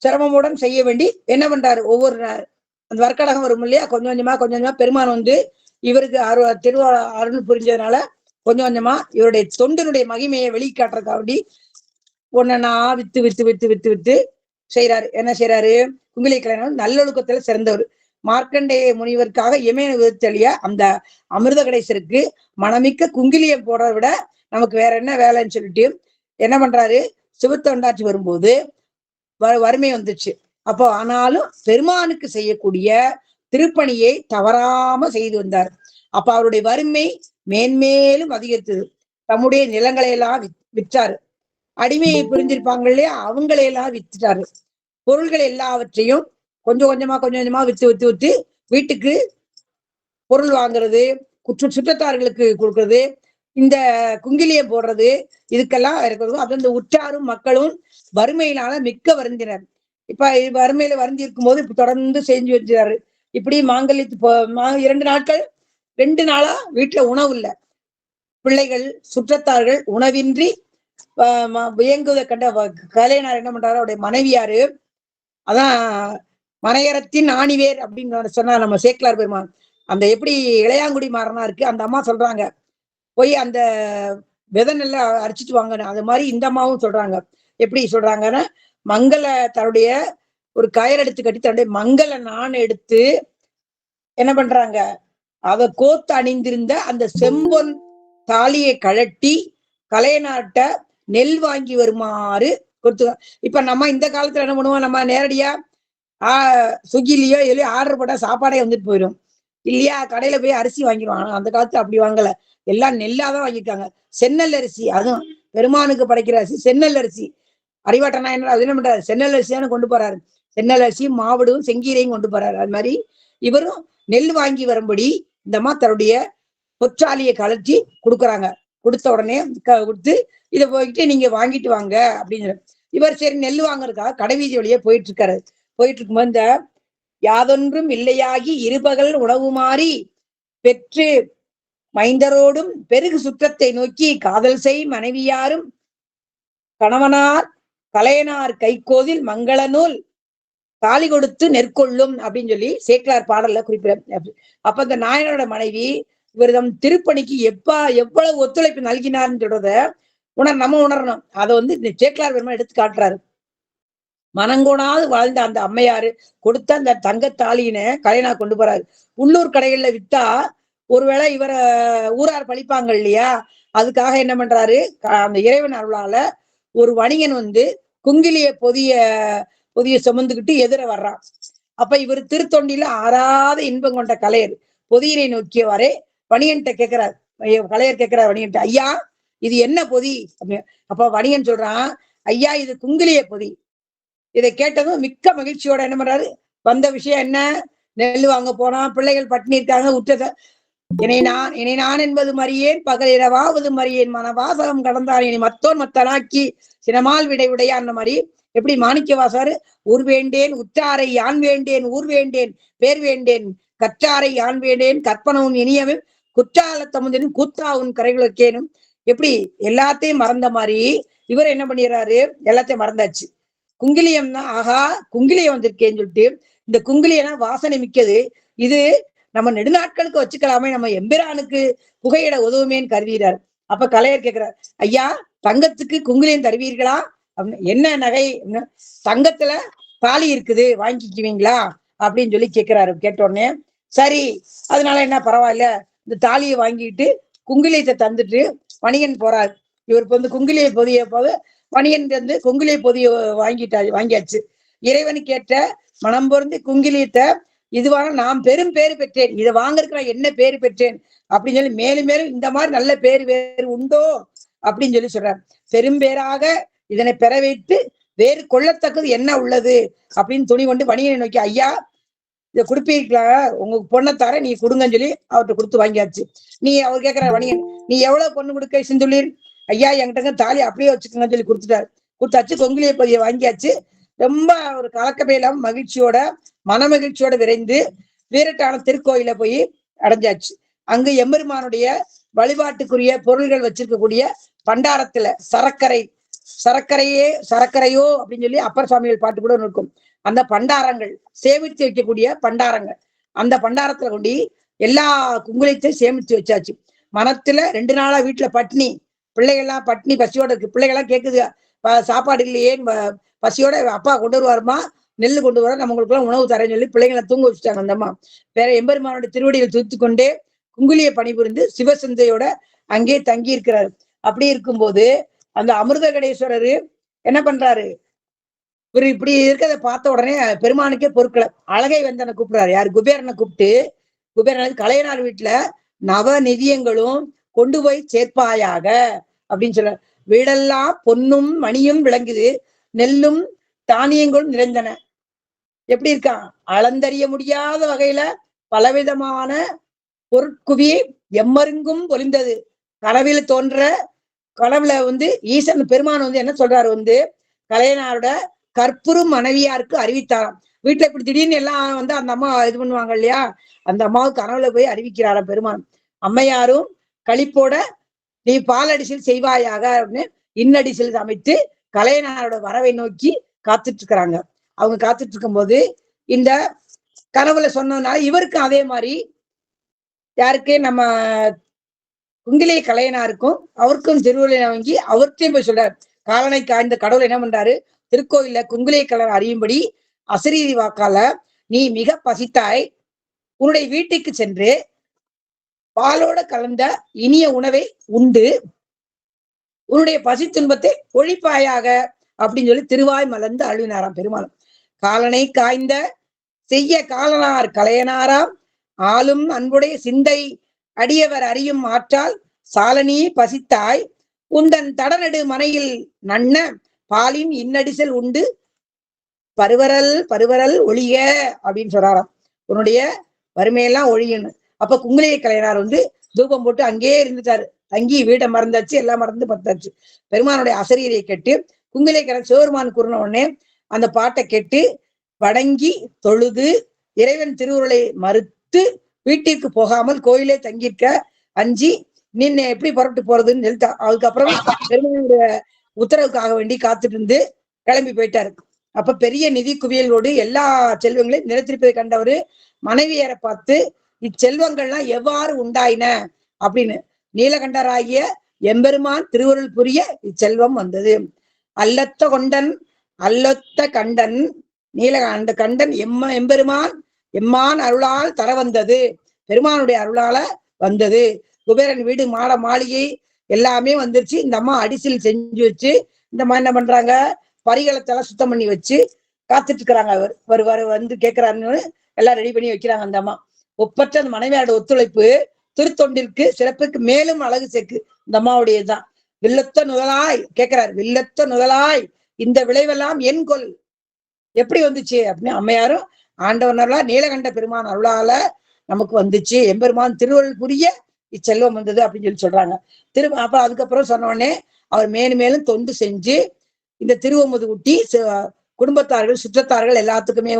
சிரமமுடன் செய்ய வேண்டி என்ன பண்றாரு, ஒவ்வொரு அந்த வர்க்கடகம் வரும் இல்லையா, கொஞ்சம் கொஞ்சமா பெருமான் இவருக்கு அருள் புரிஞ்சதுனால கொஞ்சம் கொஞ்சமா இவருடைய தொண்டினுடைய மகிமையை வெளிக்காட்டுறதுக்காக வேண்டி ஒன்னா with with with with with செய்யறாரு. என்ன செய்யறாரு, குங்கிலி கலைஞர் நல்லொழுக்கத்துல சிறந்தவர். மார்க்கண்டேய முனிவருக்காக இமயனை விதத்தளிய அந்த அமிர்த கணேசருக்கு மனமிக்க குங்கிலியம் போடுறத விட நமக்கு வேற என்ன வேலைன்னு சொல்லிட்டு என்ன பண்றாரு, சிவத்தொண்டாட்சி வரும்போது வறுமை வந்துச்சு. அப்போ ஆனாலும் பெருமானுக்கு செய்யக்கூடிய திருப்பணியை தவறாம செய்து வந்தார். அப்ப அவருடைய வறுமை மேன்மேலும் அதிகரித்தது. தம்முடைய நிலங்களை எல்லாம் விற்றாரு. அடிமையை புரிஞ்சிருப்பாங்க இல்லையா, அவங்களையெல்லாம் வித்துட்டாரு. பொருள்கள் எல்லாவற்றையும் கொஞ்சம் கொஞ்சமா வித்து வீட்டுக்கு பொருள் வாங்குறது, சுற்றத்தார்களுக்கு கொடுக்கறது, இந்த குங்கிலியம் போடுறது, இதுக்கெல்லாம் இருக்கிறது. அது இந்த உற்றாரும் மக்களும் வறுமையினால மிக்க வருந்தினர். இப்ப வறுமையில வருந்தி இருக்கும் போது இப்ப தொடர்ந்து செஞ்சு வச்சாரு. இப்படி மாங்கல்யத்து 2 நாளா வீட்டுல உணவு இல்லை. பிள்ளைகள் சுற்றத்தார்கள் உணவின்றி வியங்குவதை கண்ட கலையனார் என்ன பண்றாரு, அவருடைய மனைவியாரு, அதான் மனையறத்தின் ஆணிவேர் அப்படின்னு சொன்னா நம்ம சேக்கிலார் பெருமான். அந்த எப்படி இளையாங்குடி மாறனா இருக்கு, அந்த அம்மா சொல்றாங்க போய் அந்த விதை நெல்ல அரைச்சிட்டு வாங்கன்னு. அது மாதிரி இந்த அம்மாவும் சொல்றாங்க. எப்படி சொல்றாங்கன்னா, மங்கள தன்னுடைய ஒரு கயர் எடுத்து கட்டி தன்னுடைய மங்கள நான் எடுத்து என்ன பண்றாங்க, அவ கோத்து அணிந்திருந்த அந்த செம்பொன் தாலியை கழட்டி கலையனாட்ட நெல் வாங்கி வருமாறு கொடுத்து. இப்ப நம்ம இந்த காலத்துல என்ன பண்ணுவோம், நம்ம நேரடியா ஸ்விக்கிலயோ இல்லையோ ஆர்டர் போட்டா சாப்பாடே வந்துட்டு போயிடும் இல்லையா, கடையில போய் அரிசி வாங்கிடுவாங்க. அந்த காலத்துல அப்படி வாங்கல, எல்லாம் நெல்லாதான் வாங்கியிருக்காங்க. சென்னல் அரிசி, அதுவும் பெருமானுக்கு படைக்கிற அரிசி சென்னல் அரிசி. அறிவாட்டனா என்ன அது என்ன பண்றாரு, சென்னல் அரிசியான கொண்டு போறாரு. சென்னல் அரிசியும் மாவடும் செங்கீரையும் கொண்டு போறாரு. அது மாதிரி இவரும் நெல் வாங்கி வரும்படி இந்த அம்மா தன்னுடைய பொற்றாலியை கலற்றி கொடுக்குறாங்க. கொடுத்த உடனே கொடுத்து இதை போயிட்டு நீங்க வாங்கிட்டு வாங்க அப்படின்னு. இவர் சரி நெல் வாங்குறதுக்காக கடைவீதி வழியே போயிட்டு இருக்காரு. போயிட்டு இருக்கும்போது இந்த யாதொன்றும் இல்லையாகி இருபகல் உணவு மாறி பெற்று மைந்தரோடும் பெருகு சுற்றத்தை நோக்கி காதல் செய் மனைவியாரும் கணவனார் கலையனார் கைகோதில் மங்கள நூல் தாலி கொடுத்து நெற்கொள்ளும் அப்படின்னு சொல்லி சேக்கிழார் பாடல்ல குறிப்பிட. அப்ப இந்த நாயனோட மனைவி இவரிடம் திருப்பணிக்கு எவ்வளவு ஒத்துழைப்பு நல்கினார்ன்னு சொல்றத நம்ம உணரணும். அதை இந்த சேக்கிழார் பெருமாள் எடுத்து காட்டுறாரு. மனங்கோணாது வாழ்ந்த அந்த அம்மையாரு கொடுத்த அந்த தங்கத்தாலியினை கலையனா கொண்டு போறாரு. உள்ளூர் கடைகள்ல வித்தா ஒருவேளை இவரை ஊரார் பழிப்பாங்க இல்லையா, அதுக்காக என்ன பண்றாரு, அந்த இறைவன் அருளால ஒரு வணிகன் குங்கிலிய பொதிய சுமந்துக்கிட்டு எதிர வர்றான். அப்ப இவர் திருத்தொண்டில ஆறாத இன்பம் கொண்ட கலையர் பொதியினை நோக்கியவாறே வணிகன்கிட்ட கேட்கிறார். கலையர் கேட்கிறார் வணிகன்ட்ட, ஐயா இது என்ன பொதி அப்படின்னு. அப்ப வணிகன் சொல்றான், ஐயா இது குங்கிலிய பொதி. இதை கேட்டதும் மிக்க மகிழ்ச்சியோட என்ன பண்றாரு, வந்த விஷயம் என்ன, நெல் வாங்க போனா, பிள்ளைகள் பட்டினி இருக்காங்க, உற்றத இணை நான் என்பது மறியேன் பகல் இரவாவது மறியேன் மனவாசகம் கடந்தான் இனி மத்தோன் மத்தனாக்கி சினமால் விடை உடையான் மாதிரி. எப்படி மாணிக்க வாசாரு ஊர் வேண்டேன் உற்றாரை யான் வேண்டேன் ஊர் வேண்டேன் பேர் வேண்டேன் கற்றாரை யான் வேண்டேன் கற்பனவும் இனியவும் குற்றால தமுதினும் கூத்தா உன் கரைகளுக்கேனும், எப்படி எல்லாத்தையும் மறந்த மாதிரி இவர் என்ன பண்ணிடுறாரு, எல்லாத்தையும் மறந்தாச்சு. குங்கிலியம் தான், ஆகா குங்கிலியம் வந்திருக்கேன்னு சொல்லிட்டு, இந்த குங்கிலியனா வாசனை மிக்கது, இது நம்ம நெடுநாட்களுக்கு வச்சுக்கலாமே, நம்ம எம்பிரானுக்கு புகையிட உதவுமேன்னு கருதுகிறார். அப்ப கலையர் கேட்கிறார், ஐயா தங்கத்துக்கு குங்கிலியம் தருவீர்களா அப்படின்னு. என்ன நகை, தங்கத்துல தாலி இருக்குது வாங்கிக்குவீங்களா அப்படின்னு சொல்லி கேட்கிறாரு. கேட்ட உடனே சரி அதனால என்ன பரவாயில்ல, இந்த தாலியை வாங்கிட்டு குங்கிலியத்தை தந்துட்டு வணிகன் போறாரு. இவருக்கு குங்கிலிய பொதிய போது வணிகன் குங்கிலிய பொதிய வாங்கியாச்சு. இறைவனுக்கு ஏற்ற மனம் பொருந்தி குங்கிலியத்தை இதுவான நாம் பெரும் பேரு பெற்றேன், இதை வாங்கறதுக்கு நான் என்ன பேரு பெற்றேன் அப்படின்னு சொல்லி மேலும் மேலும் இந்த மாதிரி நல்ல பேரு வேறு உண்டோ அப்படின்னு சொல்லி சொல்றார். பெரும் பேராக இதனை பெற வைத்து வேறு கொள்ளத்தக்கது என்ன உள்ளது அப்படின்னு துணி கொண்டு வணிகனை நோக்கி, ஐயா இதை கொடுப்பீர்களா, உங்க பொண்ணை தர நீ கொடுங்கன்னு சொல்லி அவர்கிட்ட கொடுத்து வாங்கியாச்சு. அவர் கேட்கிற வணிகன், நீ எவ்வளவு பொண்ணு கொடுக்க செஞ்சுள்ளீர், ஐயா என்கிட்ட தாலி அப்படியே வச்சுக்கோங்கன்னு சொல்லி கொடுத்தாச்சு. கொங்கிலிய பதிய வாங்கியாச்சு. ரொம்ப ஒரு கலக்கமே இல்லாம மகிழ்ச்சியோட மன மகிழ்ச்சியோட விரைந்து வீரட்டான திருக்கோயில போய் அடைஞ்சாச்சு. அங்கு எம்பெருமானுடைய வழிபாட்டுக்குரிய பொருள்கள் வச்சிருக்கக்கூடிய பண்டாரத்துல சரக்கரையோ அப்படின்னு சொல்லி அப்பர் சுவாமிகள் பாட்டு கூட இருக்கும். அந்த பண்டாரங்கள் சேமித்து வைக்கக்கூடிய பண்டாரங்கள், அந்த பண்டாரத்துல கொண்டு எல்லா குங்குலியத்தையும் சேமித்து வச்சாச்சு. மனத்துல 2 நாளா வீட்டுல பட்னி, பிள்ளைகள்லாம் பட்னி பசியோட இருக்கு. பிள்ளைகள்லாம் கேக்குது, சாப்பாடு இல்லையே, பசியோட அப்பா கொண்டு வருவாருமா, நெல் கொண்டு வர நம்மளுக்கு எல்லாம் உணவு தரேன்னு சொல்லி பிள்ளைங்களை தூங்க வச்சுட்டாங்க. அந்தம்மா வேற எம்பெருமானோட திருவடியில் துத்து கொண்டே குங்குலிய பணிபுரிந்து சிவசிந்தையோட அங்கே தங்கி இருக்கிறாரு. அப்படி இருக்கும்போது அந்த அமிர்தகடேஸ்வரரு என்ன பண்றாரு, இவர் இப்படி இருக்கிறத பார்த்த உடனே பெருமானுக்கே பொருட்களை அழகை வந்தனை கூப்பிடுறாரு. யாரு, குபேரனை கூப்பிட்டு, குபேரன் கலையனார் வீட்டுல நவ நிதியங்களும் கொண்டு போய் சேர்ப்பாயாக அப்படின்னு சொல்ற. வீடெல்லாம் பொன்னும் மணியும் விளங்குது, நெல்லும் தானியங்களும் நிறைந்தன. எப்படி இருக்கான், அளந்தறிய முடியாத வகையில பலவிதமான பொருட்குவி எம்மருங்கும் பொலிந்தது. கனவில் தோன்ற கனவுல ஈசன் பெருமான் என்ன சொல்றாரு, கலையனாரோட கற்புறும் மனைவியாருக்கு அறிவித்தாராம். வீட்டுல இப்படி திடீர்னு எல்லாம் அந்த அம்மா இது பண்ணுவாங்க இல்லையா, அந்த அம்மாவுக்கு கனவுல போய் அறிவிக்கிறாராம் பெருமான். அம்மையாரும் களிப்போட நீ பாலடிசில் செய்வாயாக அப்படின்னு இன்னடிசில் அமைத்து கலையனாரோட வரவை நோக்கி காத்துட்டு இருக்கிறாங்க. அவங்க காத்துட்டு இருக்கும் போது இந்த கனவுல சொன்னதுனால இவருக்கு அதே மாதிரி, யாருக்கு, நம்ம குங்கிலிய கலையனாருக்கும் அவருக்கும் திருவுருளை வாங்கி அவர்கிட்டையும் போய் சொல்றாரு. காலனை காய்ந்த கடவுள் என்ன பண்றாரு, திருக்கோயில குங்கிலிய கலர் அறியும்படி அசரீதி வாக்கால நீ மிக பசித்தாய், உன்னுடைய வீட்டுக்கு சென்று பாலோட கலந்த இனிய உணவை உண்டு உன்னுடைய பசி துன்பத்தை ஒழிப்பாயாக அப்படின்னு சொல்லி திருவாய் மலர்ந்து அழுவினாராம் பெருமாளும். காலனை காய்ந்த செய்ய காலனார் கலையனாராம் ஆளும் அன்புடைய சிந்தை அடியவர் அறியும் ஆற்றால் சாலனி பசித்தாய் உந்தன் தடநடு மனையில் நன்ன பாலின் இன்னடிசல் உண்டு பருவரல் ஒழிய அப்படின்னு சொல்றாராம். உன்னுடைய வறுமையெல்லாம் ஒழியணும். அப்ப குங்கிலிய கலையனார் தூபம் போட்டு அங்கேயே இருந்துட்டாரு. தங்கி வீட்டை மறந்தாச்சு, எல்லாம் மறந்து பத்தாச்சு. பெருமானுடைய அசரீரை கேட்டு குங்கிலை கரை சிவபெருமான் கூறின உடனே அந்த பாட்டை கேட்டு வணங்கி தொழுது இறைவன் திருவுருளை மறுத்து வீட்டிற்கு போகாமல் கோயிலே தங்கியிருக்க அஞ்சி நின்ன எப்படி புறப்பட்டு போறதுன்னு சொல்லிட்டு அதுக்கப்புறம் பெருமானுடைய உத்தரவுக்காக வேண்டி காத்துட்டு இருந்து கிளம்பி போயிட்டாரு. அப்ப பெரிய நிதி குவியலோடு எல்லா செல்வங்களையும் நிலைத்திருப்பதை கண்டவரு மனைவியரை பார்த்து இச்செல்வங்கள்லாம் எவ்வாறு உண்டாயின அப்படின்னு நீலகண்டராகிய எம்பெருமான் திருவருள் புரிய இச்செல்வம் வந்தது. அல்லொத்த கொண்டன் அல்லொத்த கண்டன் நீலகண்ட கண்டன் எம்பெருமான் எம்மான் அருளால் தர வந்தது, பெருமானுடைய அருளால வந்தது. குபேரன் வீடு மாட மாளிகை எல்லாமே வந்துருச்சு. இந்த அம்மா அடிசில் செஞ்சு வச்சு இந்த அம்மா என்ன பண்றாங்க, பரிகளத்தெல்லாம் சுத்தம் பண்ணி வச்சு காத்துட்டு இருக்கிறாங்க. அவர் வந்து கேட்கிறாருன்னு எல்லாம் ரெடி பண்ணி வைக்கிறாங்க அந்த அம்மா. ஒப்பற்ற அந்த மனைவியோட ஒத்துழைப்பு திருத்தொண்டிற்கு சிறப்புக்கு மேலும் அழகு சேர்க்கு இந்த அம்மாவுடையதுதான். வில்லத்த நுதலாய் கேட்கிறார், வில்லத்த நுதலாய் இந்த விளைவெல்லாம் என் கொல் எப்படி வந்துச்சு அப்படின்னு அம்மையாரும் ஆண்டவனர்களா நீலகண்ட பெருமான் அருளால நமக்கு வந்துச்சு, எம்பெருமான் திருவருள் புரிய இச்செல்வம் வந்தது அப்படின்னு சொல்லி சொல்றாங்க. அப்ப அதுக்கப்புறம் சொன்ன உடனே அவர் மேலும் மேலும் தொண்டு செஞ்சு இந்த திருவமுது ஊட்டி குடும்பத்தார்கள் சுற்றத்தார்கள் எல்லாத்துக்குமே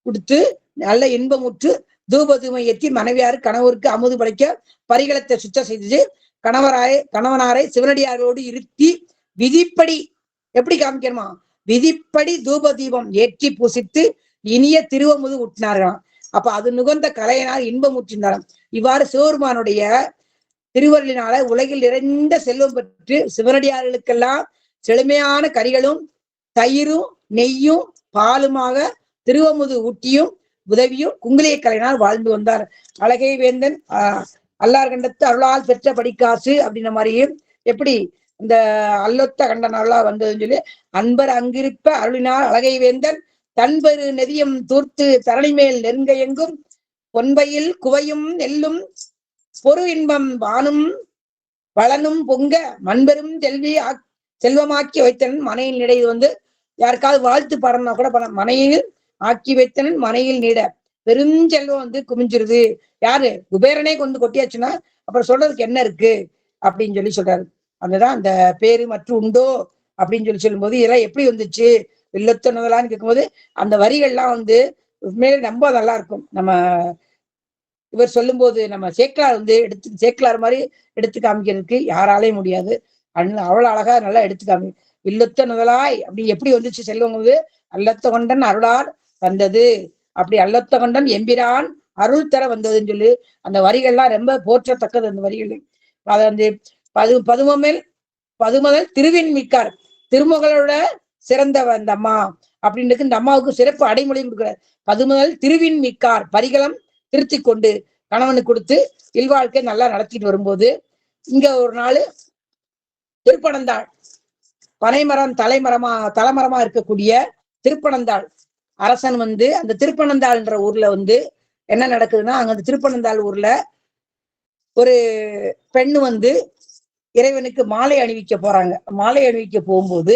கொடுத்து நல்ல இன்பமுற்று தூபதூமை ஏற்றி மனைவியாரு கணவருக்கு அமுது படைக்க பரிகளத்தை சுத்தம் செய்து கணவனாரை சிவனடியாரோடு இருத்தி விதிப்படி எப்படி காமிக்கணுமா, விதிப்படி தூப தீபம் ஏற்றி பூசித்து இனிய திருவமுது ஊட்டினார்களாம். அப்ப அது நுகர்ந்த கலையினால் இன்பம் ஊற்றினாராம். இவ்வாறு சிவபெருமானுடைய திருவருளினால உலகில் நிறைந்த செல்வம் பெற்று சிவனடியார்களுக்கெல்லாம் செழுமையான கறிகளும் தயிரும் நெய்யும் பாலுமாக திருவமுது ஊட்டியும் உதவியும் குங்குலிய கலையினால் வாழ்ந்து வந்தார். அழகை வேந்தன் அல்லார் கண்டத்து அருளால் பெற்ற படிக்காசு அப்படின்ற மாதிரியும் எப்படி இந்த அல்லொத்த கண்டன் அருளா வந்ததுன்னு சொல்லி அன்பர் அங்கிருப்ப அருளினால் அழகை வேந்தன் தன்பெரு நெறியம் தூர்த்து தரணி மேல் நெருங்க எங்கும் பொன்பையில் குவையும் நெல்லும் பொறு இன்பம் வானும் வளனும் பொங்க மண்பெரும் செல்வமாக்கி வைத்தனன் மனையில் நிடை. வந்து யாருக்காவது வாழ்த்து பாடம்னா கூட மனையில் ஆக்கி வைத்தனன் மனையில் நீட பெருஞ்செல்வம் வந்து குமிஞ்சிருது. யாரு குபேரனே கொண்டு கொட்டியாச்சுன்னா அப்புறம் சொல்றதுக்கு என்ன இருக்கு அப்படின்னு சொல்லி சொல்றாரு. அதுதான் அந்த பேரு மற்றும் உண்டோ அப்படின்னு சொல்லி சொல்லும்போது இதெல்லாம் எப்படி வந்துச்சு வில்லத்த நுதலான்னு கேட்கும்போது அந்த வரிகள்லாம் வந்து உண்மையிலே ரொம்ப நல்லா இருக்கும். நம்ம இவர் சொல்லும் போது நம்ம சேக்கலார் வந்து சேக்கலார் மாதிரி எடுத்து காமிக்கிறதுக்கு யாராலையும் முடியாது. அவ்வளவு அழகா நல்லா எடுத்து காமி. வில்லத்த நுதலாய் அப்படி எப்படி வந்துச்சு செல்வங்குது, அல்லத்த கொண்டன் அருளார் வந்தது, அப்படி அல்லத்த கொண்டன் எம்பிரான் அருள் தர வந்ததுன்னு சொல்லி அந்த வரிகள்லாம் ரொம்ப போற்றத்தக்கது. அந்த வரிகள் அதை வந்து பதுமதல் திருவின் மிக்கார் திருமகளோட சிறந்தவ அந்த அம்மா அப்படின்னு இந்த அம்மாவுக்கு சிறப்பு அடைமொழி கொடுக்கிறார். பதுமதல் திருவின் மிக்கார் பரிகளம் திருத்தி கொண்டு கணவனுக்கு கொடுத்து இல்வாழ்க்கை நல்லா நடத்திட்டு வரும்போது இங்க ஒரு நாள் திருப்பனந்தாள் பனைமரம் தலைமரமா இருக்கக்கூடிய திருப்பனந்தாள் அரசன் வந்து அந்த திருப்பனந்தாள்ன்ற ஊர்ல வந்து என்ன நடக்குதுன்னா, அங்க அந்த திருப்பனந்தாள் ஊர்ல ஒரு பெண்ணு வந்து இறைவனுக்கு மாலை அணிவிக்க போறாங்க. மாலை அணிவிக்க போகும்போது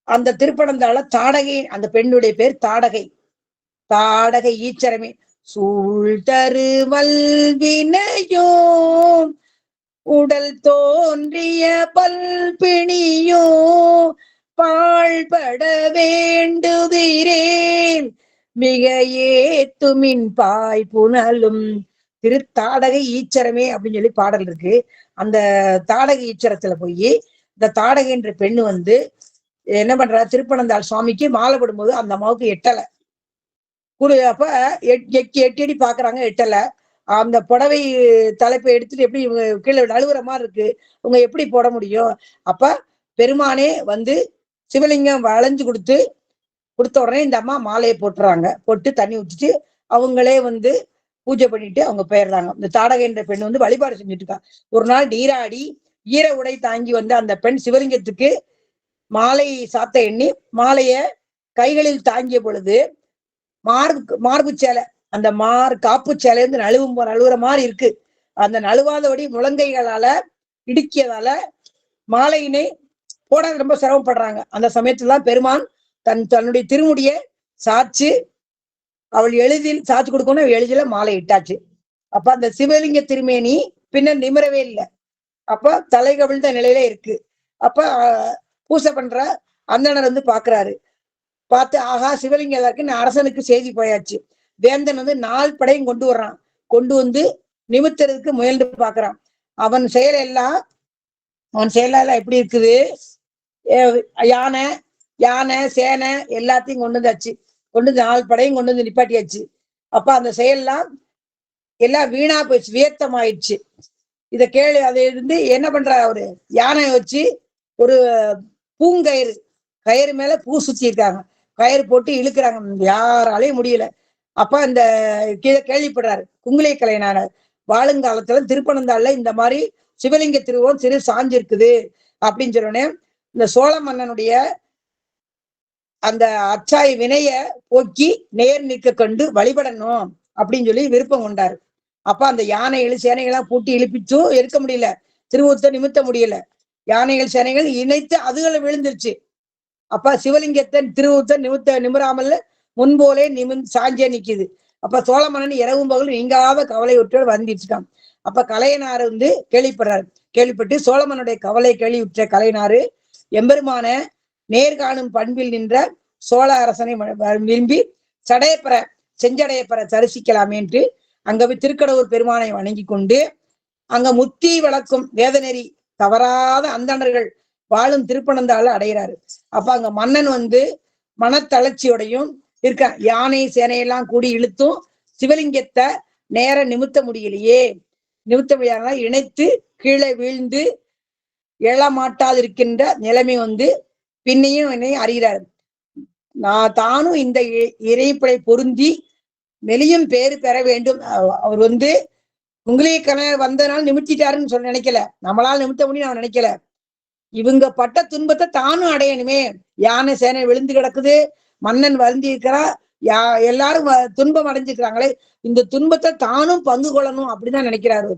அந்த திருப்பனந்தாள தாடகை, அந்த பெண்ணுடைய பேர் தாடகை. தாடகை ஈச்சரமே சூழ் தரு வல்வினையோ உடல் தோன்றிய பல்பிணியோ பாழ்பட வேண்டுதிரேன் மிக ஏத்துமின் பாய் புனலும் திருத்தாடகை ஈச்சரமே அப்படின்னு சொல்லி பாடல் இருக்கு. அந்த தாடகை ஈச்சரத்துல போய் இந்த தாடகை என்ற பெண்ணு வந்து என்ன பண்றா, திருப்பனந்தாள் சுவாமிக்கு மாலை போடும்போது அந்த அம்மாவுக்கு எட்டலை அப்ப எட்டி எட்டி பாக்குறாங்க, எட்டலை. அந்த புடவை தலைப்பை எடுத்துட்டு எப்படி இவங்க கீழே நழுவுற மாதிரி இருக்கு, இவங்க எப்படி போட முடியும்? அப்ப பெருமானே வந்து சிவலிங்கம் வளைஞ்சு கொடுத்த உடனே இந்த அம்மா மாலையை போட்டுறாங்க. போட்டு தண்ணி ஊற்றிட்டு அவங்களே வந்து பூஜை பண்ணிட்டு அவங்க போயிடுறாங்க. இந்த தாடகை என்ற பெண் வந்து வழிபாடு செஞ்சுட்டு இருக்கா. ஒரு நாள் நீராடி ஈர உடை தாங்கி வந்த அந்த பெண் சிவலிங்கத்துக்கு மாலை சாத்த எண்ணி மாலைய கைகளில் தாங்கிய பொழுது மார்பு சேலை, அந்த காப்பு சேலை வந்து நழுவுற மாதிரி இருக்கு. அந்த நழுவாதபடி முழங்கைகளால இடுக்கியதால மாலையினை போட ரொம்ப சிரமப்படுறாங்க. அந்த சமயத்துலதான் பெருமான் தன்னுடைய திருமுடிய சாச்சு அவள் எளிதில் சாச்சு கொடுக்கணும், எளிதில மாலை இட்டாச்சு. அப்ப அந்த சிவலிங்க திருமேனி பின்ன நிமிரவே இல்லை. அப்ப தலை கவிழ்ந்த நிலையில இருக்கு. அப்ப பூசை பண்ற அந்தணர் வந்து பாக்குறாரு. பார்த்து ஆஹா சிவலிங்கம் எல்லாருக்கு அரசனுக்கு செய்தி போயாச்சு. வேந்தன் வந்து 4 படையும் கொண்டு வர்றான். கொண்டு வந்து நிமித்துறதுக்கு முயன்று பாக்குறான். அவன் செயலெல்லாம் எப்படி இருக்குது? யானை யானை சேனை எல்லாத்தையும் கொண்டு வந்தாச்சு. கொண்டு வந்து 4 படையும் கொண்டு வந்து நிப்பாட்டியாச்சு. அப்ப அந்த செயல்லாம் எல்லாம் வீணா போயிடுச்சு, வியர்த்தம் ஆயிடுச்சு. இத கேளு. அதை இருந்து என்ன பண்ற, அவரு யானை வச்சு ஒரு பூங்கயிறு கயிறு மேல பூ சுத்தி இருக்காங்க. கயிறு போட்டு இழுக்கிறாங்க, யாராலையும் முடியல. அப்ப அந்த கேள்விப்படுறாரு குங்குளை கலைஞனார். வாழுங்காலத்துல திருப்பனந்தாள்ல இந்த மாதிரி சிவலிங்க திருவோம் சிறு சாஞ்சு இருக்குது அப்படின்னு சொன்னோடனே இந்த சோழ மன்னனுடைய அந்த அச்சாய் வினைய போக்கி நேர் நிற்க கண்டு வழிபடணும் அப்படின்னு சொல்லி விருப்பம் கொண்டாரு. அப்ப அந்த யானைகள் சேனைகள்லாம் பூட்டி இழுப்பிச்சும் இருக்க முடியல, திருவுத்த நிமித்த முடியல. யானைகள் சேனைகள் இணைத்து அதுகளை விழுந்துருச்சு. அப்ப சிவலிங்கத்தை திருவுத்த நிமிராமல் முன்போலே சாஞ்சே நிக்குது. அப்ப சோழ மன்னன் இரவும் பகலும் நீங்காத கவலை விட்டு வந்துருச்சுக்கான். அப்ப கலையனாரு வந்து கேள்விப்பட்டு சோழமனுடைய கவலை கேள்வியுற்ற கலையனாரு எம்பெருமான நேர்காணும் பண்பில் நின்ற சோழ அரசனை விரும்பி செஞ்சடையப்பெற தரிசிக்கலாமே என்று அங்க போய் திருக்கடவுர் பெருமானை வணங்கி கொண்டு அங்க முத்தி வளர்க்கும் வேதநெறி தவறாத அந்தணர்கள் வாழும் திருப்பனந்தாள் அடைகிறாரு. அப்ப அங்க மன்னன் வந்து மனத்தளர்ச்சியோடையும் இருக்கான். யானை சேனையெல்லாம் கூடி இழுத்தும் சிவலிங்கத்தை நேர நிமித்த முடியலையே. நிமித்த முடியாத இணைத்து கீழே வீழ்ந்து எழமாட்டாதிருக்கின்ற நிலைமை வந்து பின்னையும் என்னை அறிகிறார். நான் தானும் இந்த இறைப்படை பொருந்தி வெளியும் பேரு பெற வேண்டும். அவர் வந்து உங்களே வந்தனால நிமித்திட்டாருன்னு சொல்ல நினைக்கல, நம்மளால நிமித்த முடியும் அவன் நினைக்கல. இவங்க பட்ட துன்பத்தை தானும் அடையணுமே. யானை சேனை விழுந்து கிடக்குது, மன்னன் வருந்தி இருக்கிறா, எல்லாரும் துன்பம் அடைஞ்சிருக்கிறாங்களே, இந்த துன்பத்தை தானும் பங்கு கொள்ளணும் அப்படிதான் நினைக்கிறாரு.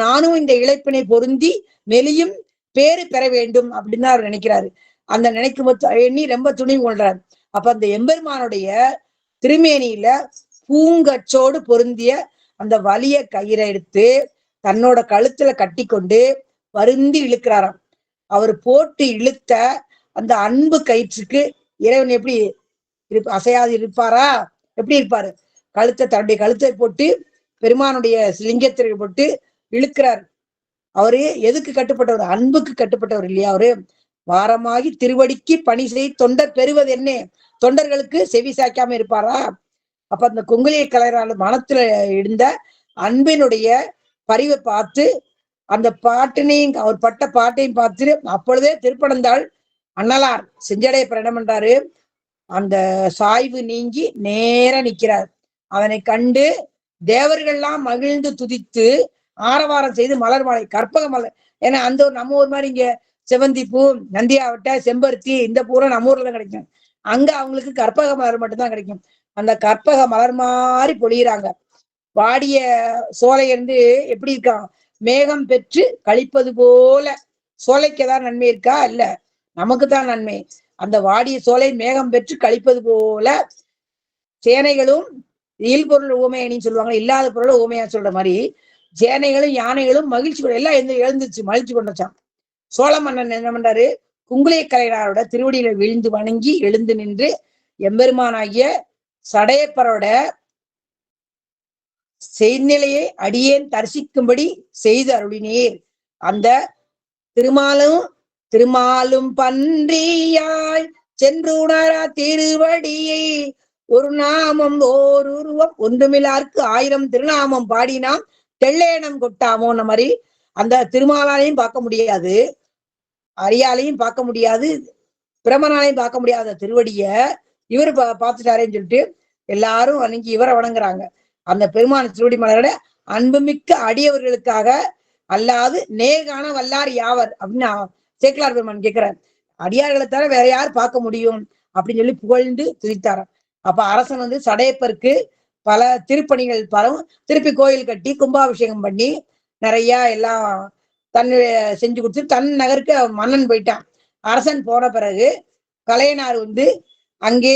நானும் இந்த இழைப்பினை பொருந்தி மெலியும் பேரு பெற வேண்டும் அப்படின்னு அவர் நினைக்கிறாரு. அந்த நினைக்கும் எண்ணி ரொம்ப துணிவு கொள்றாரு. அப்ப அந்த எம்பெருமானுடைய திருமேனியில பூங்கச்சோடு பொருந்திய அந்த வலிய கயிறை எடுத்து தன்னோட கழுத்துல கட்டி கொண்டு வருந்தி இழுக்கிறாராம். அவர் போட்டு இழுத்த அந்த அன்பு கயிற்றுக்கு இறைவன் எப்படி அசையாது இருப்பாரா? எப்படி இருப்பாரு? தன்னுடைய கழுத்தை போட்டு பெருமானுடைய லிங்கத்திற்கு போட்டு இழுக்கிறார். அவரு எதுக்கு கட்டுப்பட்டவர்? அன்புக்கு கட்டுப்பட்டவர் இல்லையா? அவரு வாரமாகி திருவடிக்கு பணி செய் தொண்டர் பெறுவது என்ன? தொண்டர்களுக்கு செவி சாய்க்காம இருப்பாரா? அப்ப அந்த குங்குளிய கலைஞரால் மனத்துல இருந்த அன்பினுடைய பரிவை பார்த்து அந்த பாட்டினையும் அவர் பட்ட பாட்டையும் பார்த்து அப்பொழுதே திருப்பனந்தாள் அண்ணலார் செஞ்சடைய என்ன பண்றாரு? அந்த சாய்வு நீங்கி நேர நிற்கிறார். அவனை கண்டு தேவர்கள்லாம் மகிழ்ந்து துதித்து ஆரவாரம் செய்து மலர் மாலை கற்பக மலர். ஏன்னா அந்த நம்ம ஊர் மாதிரி இங்க செவந்தி பூ, நந்தியாவட்ட, செம்பருத்தி இந்த பூரா நம்ம ஊர்ல தான் கிடைக்கும். அங்க அவங்களுக்கு கற்பக மலர் மட்டும்தான் கிடைக்கும். அந்த கற்பக மலர் மாதிரி பொழியிறாங்க. வாடிய சோலை இருந்து எப்படி இருக்கான்? மேகம் பெற்று கழிப்பது போல. சோலைக்கு ஏதாவது நன்மை இருக்கா? இல்ல, நமக்கு தான் நன்மை. அந்த வாடிய சோலை மேகம் பெற்று கழிப்பது போல சேனைகளும் இயல்பொருள் ஊமையணின்னு சொல்லுவாங்க, இல்லாத பொருள் ஊமையா சொல்ற மாதிரி சேனைகளும் யானைகளும் மகிழ்ச்சி எல்லாம் எழுந்துச்சு, மகிழ்ச்சி கொண்டாச்சான். சோழ மன்னன் என்ன பண்றாரு? குங்குளிய கலைஞரோட திருவடியில விழுந்து வணங்கி எழுந்து நின்று எம்பெருமானாகிய சடையப்பரோட செய்நிலையை அடியேன் தரிசிக்கும்படி செய்து அருளினீர். அந்த திருமாலும் பன்றியாய் சென்றுணரா திருவடியை ஒரு நாமம் ஓர் உருவம் ஒன்றுமில்லார்க்கு 1000 திருநாமம் பாடினாம் தெள்ளேனம் கொட்டாமோன்ன மாதிரி அந்த திருமாலாலையும் பார்க்க முடியாது, அரியாலையும் பார்க்க முடியாது, பிரமனாலையும் பார்க்க முடியாத திருவடிய இவர் பார்த்துட்டாரேன்னு சொல்லிட்டு எல்லாரும் வணங்கி இவரை வணங்குறாங்க. அந்த பெருமான திருவடி மலரோட அன்புமிக்க அடியவர்களுக்காக அல்லாது நேர்காண வல்லார் யாவர் அப்படின்னு சேக்கலார் பெருமான் கேட்கிறார். அடியார்களை தவிர வேற யார் பார்க்க முடியும் அப்படின்னு சொல்லி புகழ்ந்து துதித்தாராம். அப்ப அரசன் வந்து சடையப்பருக்கு பல திருப்பணிகள் பரவும், திருப்பி கோயில் கட்டி கும்பாபிஷேகம் பண்ணி நிறைய எல்லாம் செஞ்சு கொடுத்து தன் நகருக்கு மன்னன் போயிட்டான். அரசன் போன பிறகு கலையனார் வந்து அங்கே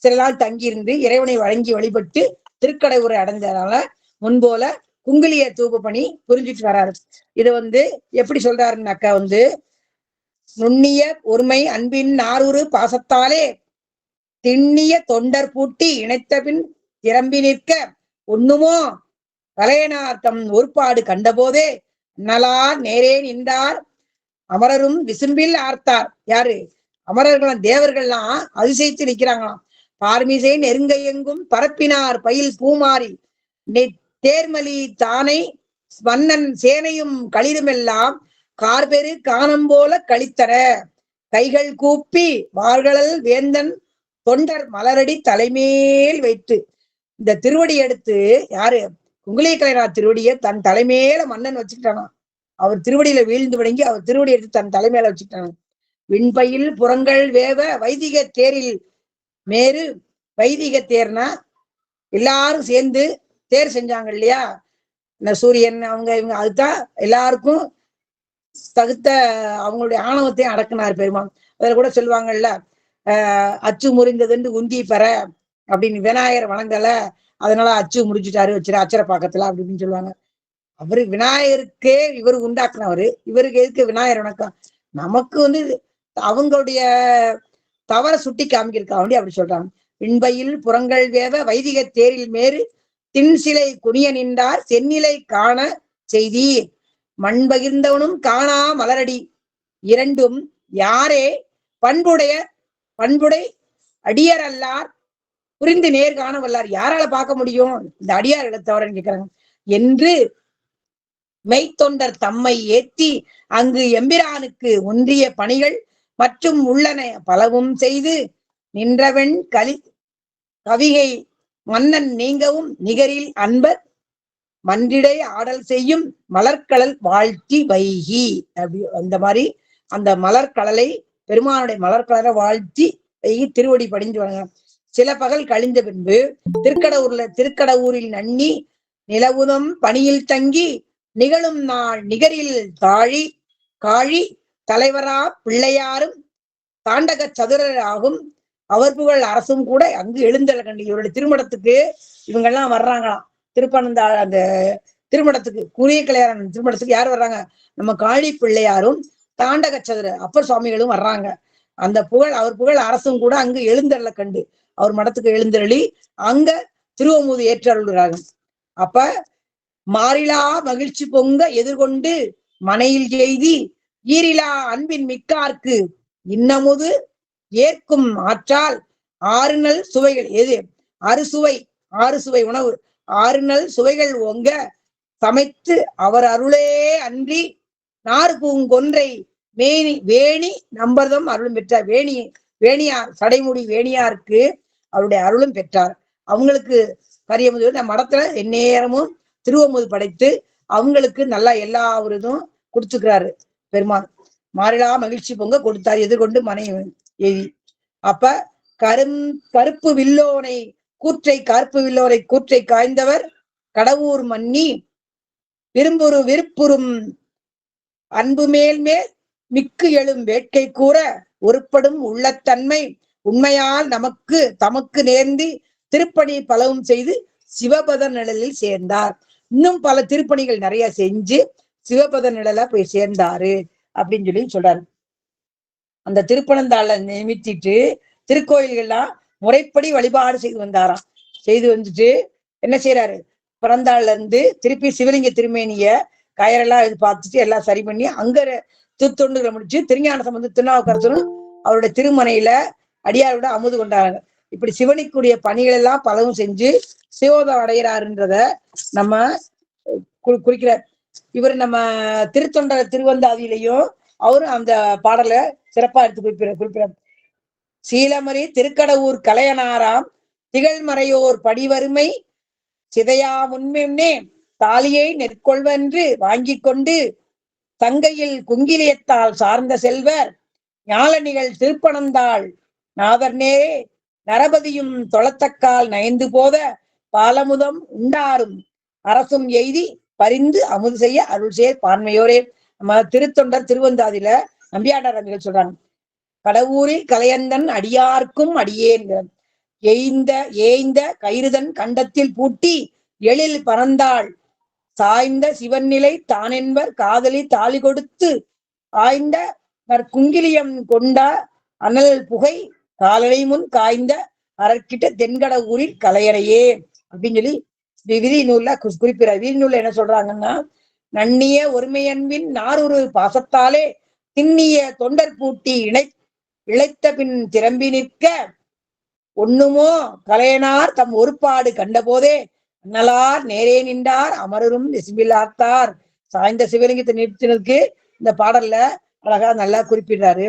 சில நாள் தங்கியிருந்து இறைவனை வழங்கி வழிபட்டு திருக்கடையூரை அடைந்ததுனால முன்போல குங்கிலிய தூப பணி புரிஞ்சிட்டு வராரு. இது எப்படி சொல்றாருன்னாக்கா நுண்ணிய ஒருமை அன்பின் நாரூறு பாசத்தாலே திண்ணிய தொண்டர் பூட்டி இணைத்தபின் திரம்பி நிற்க ஒண்ணுமோ கலையனார் தம் ஒருபாடு கண்டபோதே நலார் நேரே நின்றார் அமரரும் விசும்பில் ஆர்த்தார். யாரு? அமரர்களாம் தேவர்கள்லாம் அதிசயித்து நிற்கிறாங்களாம். பார்மிசை நெருங்க எங்கும் பரப்பினார் பயில் பூமாரி தேர்மலி தானை மன்னன் சேனையும் களிருமெல்லாம் கார்பெரு காணம் போல கழித்தன கைகள் கூப்பி வார்களல் வேந்தன் தொண்டர் மலரடி தலைமேல் வைத்து. இந்த திருவடி எடுத்து யாரு? குங்குலிய கலையனார் திருவடியை தன் தலைமையில மன்னன் வச்சுக்கிட்டானா. அவர் திருவடியில வீழ்ந்து வணங்கி அவர் திருவடி எடுத்து தன் தலைமையில வச்சுக்கிட்டானா. விண்பையில் புறங்கள் வேவ வைதிக தேரில் மேரு. வைதிக தேர்னா எல்லாரும் சேர்ந்து தேர் செஞ்சாங்க இல்லையா, இந்த சூரியன் அவங்க இவங்க, அதுதான் எல்லாருக்கும் தகுத்த அவங்களுடைய ஆணவத்தையும் அடக்குனார் பெருமான். அதில் கூட சொல்லுவாங்கல்ல, அச்சு முறிந்ததுன்னு உந்தி பெற அப்படின்னு, விநாயகர் வணங்கல அதனால அச்சு முடிச்சுட்டாரு வச்சிரு அச்சர பாக்கத்துல அப்படின்னு சொல்லுவாங்க. அவரு விநாயகருக்கே இவரு உண்டாக்குனவரு, இவருக்கு எதுக்கு விநாயகர் வணக்கம்? நமக்கு அவங்களுடைய தவற சுட்டி காமிக்கிறதுக்காக வேண்டி அப்படி சொல்றாங்க. விண்பையில் புறங்கள் வேவ வைதிக தேரில் மேறு தின்சிலை குனிய நின்றார் செந்நிலை காண செய்தி மண் பகிர்ந்தவனும் காணா மலரடி இரண்டும் யாரே பண்புடை அடியர் அல்லார் புரிந்து நேர் காண வல்லார். யாரால பார்க்க முடியும் இந்த அடியார் இடத்தவரன்னு கேட்கிறாங்க. என்று மெய்த்தொண்டர் தம்மை ஏத்தி அங்கு எம்பிரானுக்கு ஒன்றிய பணிகள் மற்றும் உள்ளன பலவும் செய்து நின்றவன் கவிகை மன்னன் நீங்கவும் நிகரில் அன்பர் மன்றிடை ஆடல் செய்யும் மலர்கடல் வாழ்த்தி வைகி. அப்படி அந்த மாதிரி அந்த மலர்கடலை, பெருமானுடைய மலர்கடலை வாழ்த்தி வைகி திருவடி படிஞ்சு வணங்க. சில பகல் கழிந்த பின்பு திருக்கடவுரில் நன்னி நிலவுதம் பணியில் தங்கி நிகழும் நாள் நிகரில் காழி தலைவரா பிள்ளையாரும் தாண்டக சதுரராகும் அவர் புகழ் அரசும் கூட அங்கு எழுந்தல கண்டு. இவருடைய திருமணத்துக்கு இவங்கெல்லாம் வர்றாங்களாம். அந்த திருமணத்துக்கு குரிய கலையாரன் திருமணத்துக்கு யார் வர்றாங்க? நம்ம காளி பிள்ளையாரும் தாண்டக சதுர அப்பர் சுவாமிகளும் வர்றாங்க. அந்த அவர் புகழ் அரசும் கூட அங்கு எழுந்தருள கண்டு அவர் மடத்துக்கு எழுந்தருளி அங்க திருவமுது ஏற்றருள்கிறாங்க. அப்ப மாறிலா மகிழ்ச்சி பொங்க எதிர்கொண்டு மனையில் எய்தி ஈரிலா அன்பின் மிக்கார்க்கு இன்னமுது ஏற்கும் ஆற்றால் ஆறுநல் சுவைகள் எது? ஆறு சுவை உணவு 6 நல் சுவைகள் ஓங்க சமைத்து அவர் அருளே அன்றி நாறு பூங்கொன்றை வேணி நம்பர்தம் அருளும் பெற்றார். வேணியார் சடைமுடி வேணியாருக்கு அவருடைய அருளும் பெற்றார். அவங்களுக்கு கரியமுது நம்ம மடத்துல எந்நேரமும் திருவமுது படைத்து அவங்களுக்கு நல்லா எல்லா ஒரு இதுவும் கொடுத்துக்கிறாரு பெருமான். மாறிலா மகிழ்ச்சி பொங்க கொடுத்தார் எதிர்கொண்டு மனை எய்தி. அப்ப கருப்பு வில்லோனை கூற்றை காய்ந்தவர் கடவுர் மன்னி விருப்புறும் அன்பு மேல் மிக்கு எழும் வேட்கை கூற ஒருப்படும் உள்ளத்தன்மை உண்மையால் தமக்கு நேர்ந்தி திருப்பணி பலவும் செய்து சிவபத நிழலில் சேர்ந்தார். இன்னும் பல திருப்பணிகள் நிறைய செஞ்சு சிவபத நிழல போய் சேர்ந்தாரு அப்படின்னு சொல்றாரு. அந்த திருப்பனந்தாள நிமித்திட்டு திருக்கோயில்கள்லாம் முறைப்படி வழிபாடு செய்து வந்தாராம். செய்து வந்துட்டு என்ன செய்யறாரு? பிறந்தாள்ல இருந்து திருப்பி சிவலிங்க திருமேனிய கயரெல்லாம் இது பார்த்துட்டு எல்லாம் சரி பண்ணி அங்க திருத்தொண்டுகளை முடிச்சு திருஞான சம்பந்த திருநாவுக்கரசரும் அவருடைய திருமனையில அடியாரோட அமுது கொண்டாங்க. இப்படி சிவனிக்குரிய பணிகள் எல்லாம் பலவும் செஞ்சு சிவோதம் அடைகிறாருன்றத நம்ம குறிக்கிறார். இவர் நம்ம திருத்தொண்ட திருவந்தாதியிலையும் அவரும் அந்த பாடலை சிறப்பா எடுத்து குறிப்பிடார். சீலமரி திருக்கடவுர் கலையனாராம் திகழ்மறையோர் படிவருமை சிதையா முன்னே தாலியை நெற்கொள்வென்று வாங்கி கொண்டு தங்கையில் குங்கிலியத்தால் சார்ந்த செல்வர் ஞாலணிகள் திருப்பனந்தாள் நாதர் நேரே நரபதியும் தொழத்தக்கால் நயந்து போத பாலமுதம் உண்டாரும் அரசும் எய்தி பரிந்து அமுது செய்ய அருள் சேர் பான்மையோரே. நம்ம திருத்தொண்டர் திருவந்தாதியில நம்பியாண்டார் அம்பிகள் சொல்றாங்க, கடவுரில் கலையந்தன் அடியார்க்கும் அடியேன் ஏய்ந்த கயிறுதன் கண்டத்தில் பூட்டி எழில் பறந்தாள் சாய்ந்த சிவன் நிலை தான் என்பர் காதலி தாலி கொடுத்து ஆய்ந்த குங்கிலியம் கொண்ட அனல் புகை காலனை முன் காய்ந்த அரக்கிட்ட தென்கட ஊரில் கலையறையே அப்படின்னு சொல்லி விதி நூல்ல குறிப்பிட. விதி நூல்ல என்ன சொல்றாங்கன்னா, நன்னிய ஒருமையன்பின் நாரொரு பாசத்தாலே திண்ணிய தொண்டர் பூட்டி இழைத்த பின் திரம்பி நிற்க ஒண்ணுமோ கலையனார் தம் ஒருபாடு கண்ட போதே அண்ணலார் நேரே நின்றார் அமரரும் நெசும்பிலாத்தார். சாய்ந்த சிவலிங்கத்தை நிறுத்தினதுக்கு இந்த பாடல்ல அழகா நல்லா குறிப்பிடுறாரு.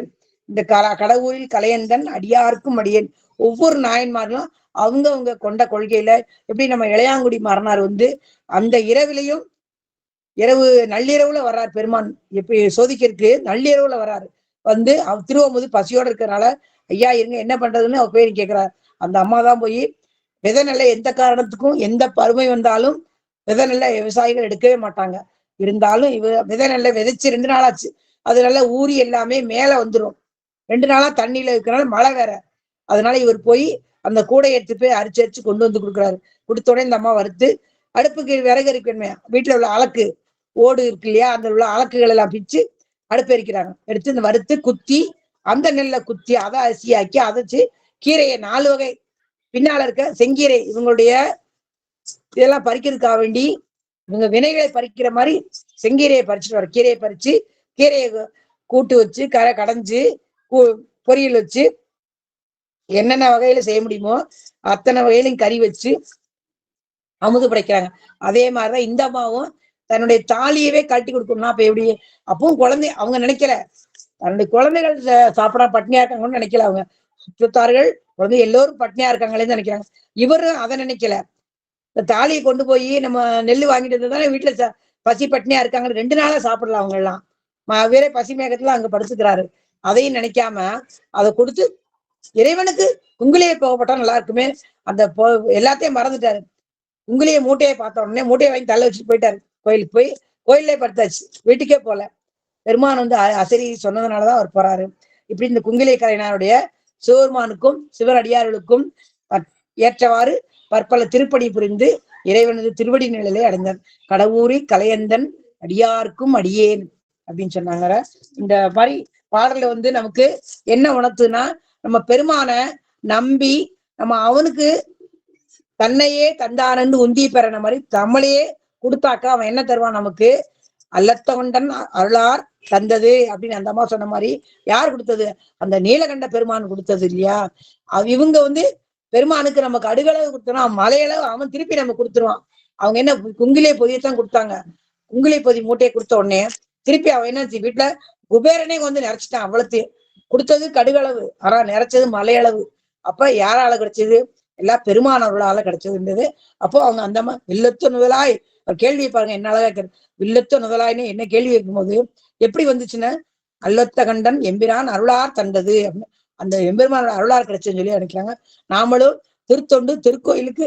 இந்த கடவுரில் கலையந்தன் அடியாருக்கும் அடியேன். ஒவ்வொரு நாயன்மார்களும் அவங்க கொண்ட கொள்கையில எப்படி நம்ம இளையாங்குடி மரணார் வந்து அந்த இரவிலையும் இரவு நள்ளிரவுல வர்றாரு பெருமான். எப்படி சோதிக்கிறதுக்கு நள்ளிரவுல வர்றாரு. வந்து அவர் திருவமுது பசியோட இருக்கிறனால ஐயா இருங்க என்ன பண்றதுன்னு அவர் போய் கேட்கிறார். அந்த அம்மா தான் போய் விதை நெல்லை எந்த காரணத்துக்கும் எந்த பருமை வந்தாலும் விதை நெல்லை விவசாயிகள் எடுக்கவே மாட்டாங்க. இருந்தாலும் விதை நெல்லை விதைச்சு 2 நாள் ஆச்சு. அது நல்லா ஊறி எல்லாமே மேல வந்துடும். 2 நாளா தண்ணியில இருக்கிறனால மழை வேற. அதனால இவர் போய் அந்த கூடை எடுத்து போய் அரிச்சு கொண்டு வந்து கொடுக்குறாரு. கொடுத்தோடனே இந்த அம்மா வறுத்து அடுப்புக்கு விறகு இருக்கணுமே, வீட்டுல உள்ள அலக்கு ஓடு இருக்கு இல்லையா, அந்த உள்ள அலக்குகள் எல்லாம் பிச்சு அடுப்பு எரிக்கிறாங்க. எடுத்து இந்த வறுத்து குத்தி அந்த நெல்லை குத்தி அதை அரிசியாக்கி அதைச்சு கீரையை 4 வகை பின்னால இருக்க செங்கீரை இவங்களுடைய இதெல்லாம் பறிக்கிறதுக்காக வேண்டி இவங்க வினைகளை பறிக்கிற மாதிரி செங்கீரையை பறிச்சுட்டு வர. கீரையை பறிச்சு கீரையை கூட்டு வச்சு கடைஞ்சு பொரியல் வச்சு என்னென்ன வகையில செய்ய முடியுமோ அத்தனை வகையிலும் கறி வச்சு அமுது படைக்கிறாங்க. அதே மாதிரிதான் இந்த அம்மாவும் தன்னுடைய தாலியவே கழட்டி கொடுக்கணும்னா அப்ப எப்படி? அப்பவும் குழந்தை அவங்க நினைக்கல தன்னுடைய குழந்தைகள் சாப்பிடா பட்னியா இருக்காங்கன்னு நினைக்கல. அவங்க சுற்றத்தார்கள் குழந்தை எல்லோரும் பட்னியா இருக்காங்களேன்னு நினைக்கிறாங்க. இவரும் அதை நினைக்கல. இந்த தாலியை கொண்டு போய் நம்ம நெல் வாங்கிட்டு இருந்ததானே வீட்டுல பசி பட்னியா இருக்காங்க, 2 நாளா சாப்பிடலாம் அவங்க எல்லாம். வேற பசி மேகத்துல அங்க படுத்துக்கிறாரு. அதையும் நினைக்காம அதை கொடுத்து இறைவனுக்கு குங்குலியை போகப்பட்டா நல்லா இருக்குமே, அந்த எல்லாத்தையும் மறந்துட்டாரு. குங்குலிய மூட்டையை பார்த்த உடனே மூட்டையை வாங்கி தள்ள வச்சுட்டு போயிட்டாரு. கோயிலுக்கு போய் கோயிலே படுத்தாச்சு, வீட்டுக்கே போல. பெருமான் வந்து அசரி சொன்னதுனாலதான் அவர் போறாரு. இப்படி இந்த குங்கிலிய கலைஞருடைய சிவபெருமானுக்கும் சிவனடியார்களுக்கும் ஏற்றவாறு பற்பல திருப்பணி புரிந்து இறைவனது திருவடி நிலையிலே அடைந்தார். கடவுரி கலையந்தன் அடியாருக்கும் அடியேன் அப்படின்னு சொன்னாங்க. இந்த மாதிரி பாடல்ல வந்து நமக்கு என்ன உணர்த்துனா, நம்ம பெருமான நம்பி நம்ம அவனுக்கு தன்னையே தந்தானன்னு உந்தி பெறன மாதிரி நம்மளையே கொடுத்தாக்கா அவன் என்ன தருவான் நமக்கு? அல்லத்தொண்டன் அருளார் தந்தது அப்படின்னு அந்த அம்மா சொன்ன மாதிரி யார் கொடுத்தது? அந்த நீலகண்ட பெருமான் கொடுத்தது இல்லையா? இவங்க வந்து பெருமானுக்கு நமக்கு அடுகளவு கொடுத்தோம்னா மலையளவு அவன் திருப்பி நம்ம கொடுத்துருவான். அவங்க என்ன குங்கிலிய பொதியத்தான் கொடுத்தாங்க. குங்கிலிய பொதி மூட்டையை கொடுத்த உடனே திருப்பி அவன் என்ன வீட்டுல குபேரனே வந்து நிறைச்சிட்டான். அவ்வளத்தையும் கொடுத்தது கடுகளவு, ஆனா நிறைச்சது மலையளவு. அப்ப யாரால கிடைச்சது? எல்லாம் பெருமானவர்களால கிடைச்சதுன்றது. அப்போ அவங்க அந்த வில்லத்த நுதலாய் கேள்வியை பாருங்க, என்ன அழகா இருக்கிறது. வில்லத்த நுதலாய்னு என்ன கேள்வி வைக்கும் போது எப்படி வந்துச்சுன்னா, அல்லொத்த கண்டன் எம்பிரான் அருளார் தந்தது அப்படின்னு அந்த எம்பெருமானோட அருளார் கிடைச்சதுன்னு சொல்லி நினைக்கிறாங்க. நாமளும் திருத்தொண்டு திருக்கோயிலுக்கு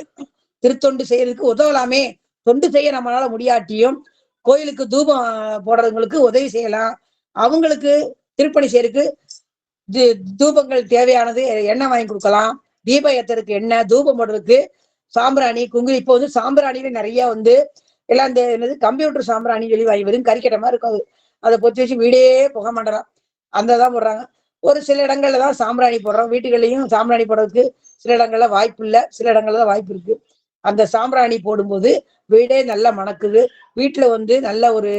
திருத்தொண்டு செய்யறதுக்கு உதவலாமே. தொண்டு செய்ய நம்மளால முடியாட்டியும் கோயிலுக்கு தூபம் போடுறவங்களுக்கு உதவி செய்யலாம். அவங்களுக்கு திருப்பணி செய்யறதுக்கு தூபங்கள் தேவையானது எண்ணெய் வாங்கி கொடுக்கலாம். தீபம் ஏத்துறதுக்கு எண்ணெய், தூபம் போடுறதுக்கு சாம்பிராணி, குங்குலி. இப்போ வந்து சாம்பிராணியில நிறைய வந்து எல்லாம் இந்த என்னது கம்ப்யூட்டர் சாம்பிராணி சொல்லி வாங்கி வெறும் கறிக்கட்ட மாதிரி இருக்கும். அதை பொத்தி வச்சு வீடே புகை மண்டலம் அந்ததான் போடுறாங்க. ஒரு சில இடங்கள்ல தான் சாம்பிராணி போடுறோம். வீட்டுகள்லையும் சாம்பிராணி போடுறதுக்கு சில இடங்கள்ல வாய்ப்பு இல்லை, சில இடங்கள்ல தான் வாய்ப்பு இருக்கு. அந்த சாம்பிராணி போடும்போது வீடே நல்லா மணக்குது. வீட்டுல வந்து நல்ல ஒரு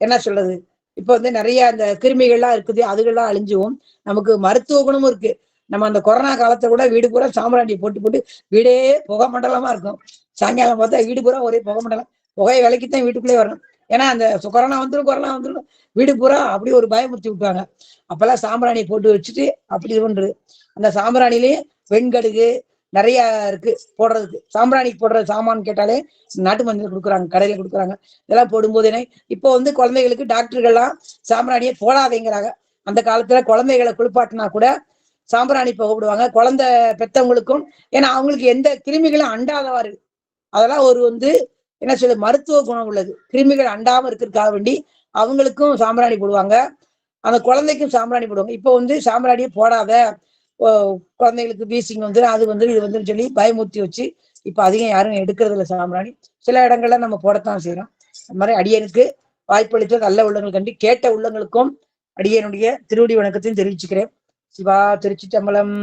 என்ன சொல்றது, இப்ப வந்து நிறைய அந்த கிருமிகள்லாம் இருக்குது, அதுகள்லாம் அழிஞ்சுவும் நமக்கு மருத்துவ குணமும் இருக்கு. நம்ம அந்த கொரோனா காலத்தை கூட வீடு பூரா சாம்பிராணியை போட்டு வீடே புகை மண்டலமா இருக்கும். சாயங்காலம் பார்த்தா வீடு பூரா ஒரே புகை மண்டலம். புகை விலைக்குத்தான் வீட்டுக்குள்ளே வரணும். ஏன்னா அந்த கொரோனா வந்துடும் வீடு பூரா அப்படி ஒரு பயமுறுத்தி விட்டுவாங்க. அப்பெல்லாம் சாம்பிராணியை போட்டு வச்சுட்டு அப்படி இது பண்றது. அந்த சாம்பிராணிலேயே வெண்கடுகு நிறைய இருக்கு போடுறதுக்கு. சாம்பிராணிக்கு போடுற சாமான் கேட்டாலே நாட்டு மஞ்சள் கொடுக்குறாங்க, கடையில கொடுக்குறாங்க. இதெல்லாம் போடும்போது என்ன, இப்போ வந்து குழந்தைகளுக்கு டாக்டர்கள்லாம் சாம்பிராணியை போடாதேங்கிறாங்க. அந்த காலத்துல குழந்தைகளை குளிப்பாட்டினா கூட சாம்பிராணி போகப்படுவாங்க. குழந்தை பெத்தவங்களுக்கும், ஏன்னா அவங்களுக்கு எந்த கிருமிகளும் அண்டாதவாறு. அதெல்லாம் ஒரு வந்து என்ன சொல்றது, மருத்துவ குணம் உள்ளது. கிருமிகள் அண்டாம இருக்கிறதுக்காக வேண்டி அவங்களுக்கும் சாம்பிராணி போடுவாங்க, அந்த குழந்தைக்கும் சாம்பிராணி போடுவாங்க. இப்போ வந்து சாம்பிராணியே போடாத, குழந்தைகளுக்கு வீசிங் வந்து அது வந்து இது வந்துன்னு சொல்லி பயமுறுத்தி வச்சு இப்ப அதிகம் யாரும் எடுக்கிறது இல்லை சாம்பிராணி. சில இடங்கள்ல நம்ம போடத்தான் செய்யறோம். அது மாதிரி அடியனுக்கு வாய்ப்பளித்த நல்ல உள்ளங்கள் கண்டு கேட்ட உள்ளங்களுக்கும் அடியனுடைய திருவடி வணக்கத்தையும் தெரிவிச்சுக்கிறேன். சிவா திருச்சிற்றம்பலம்.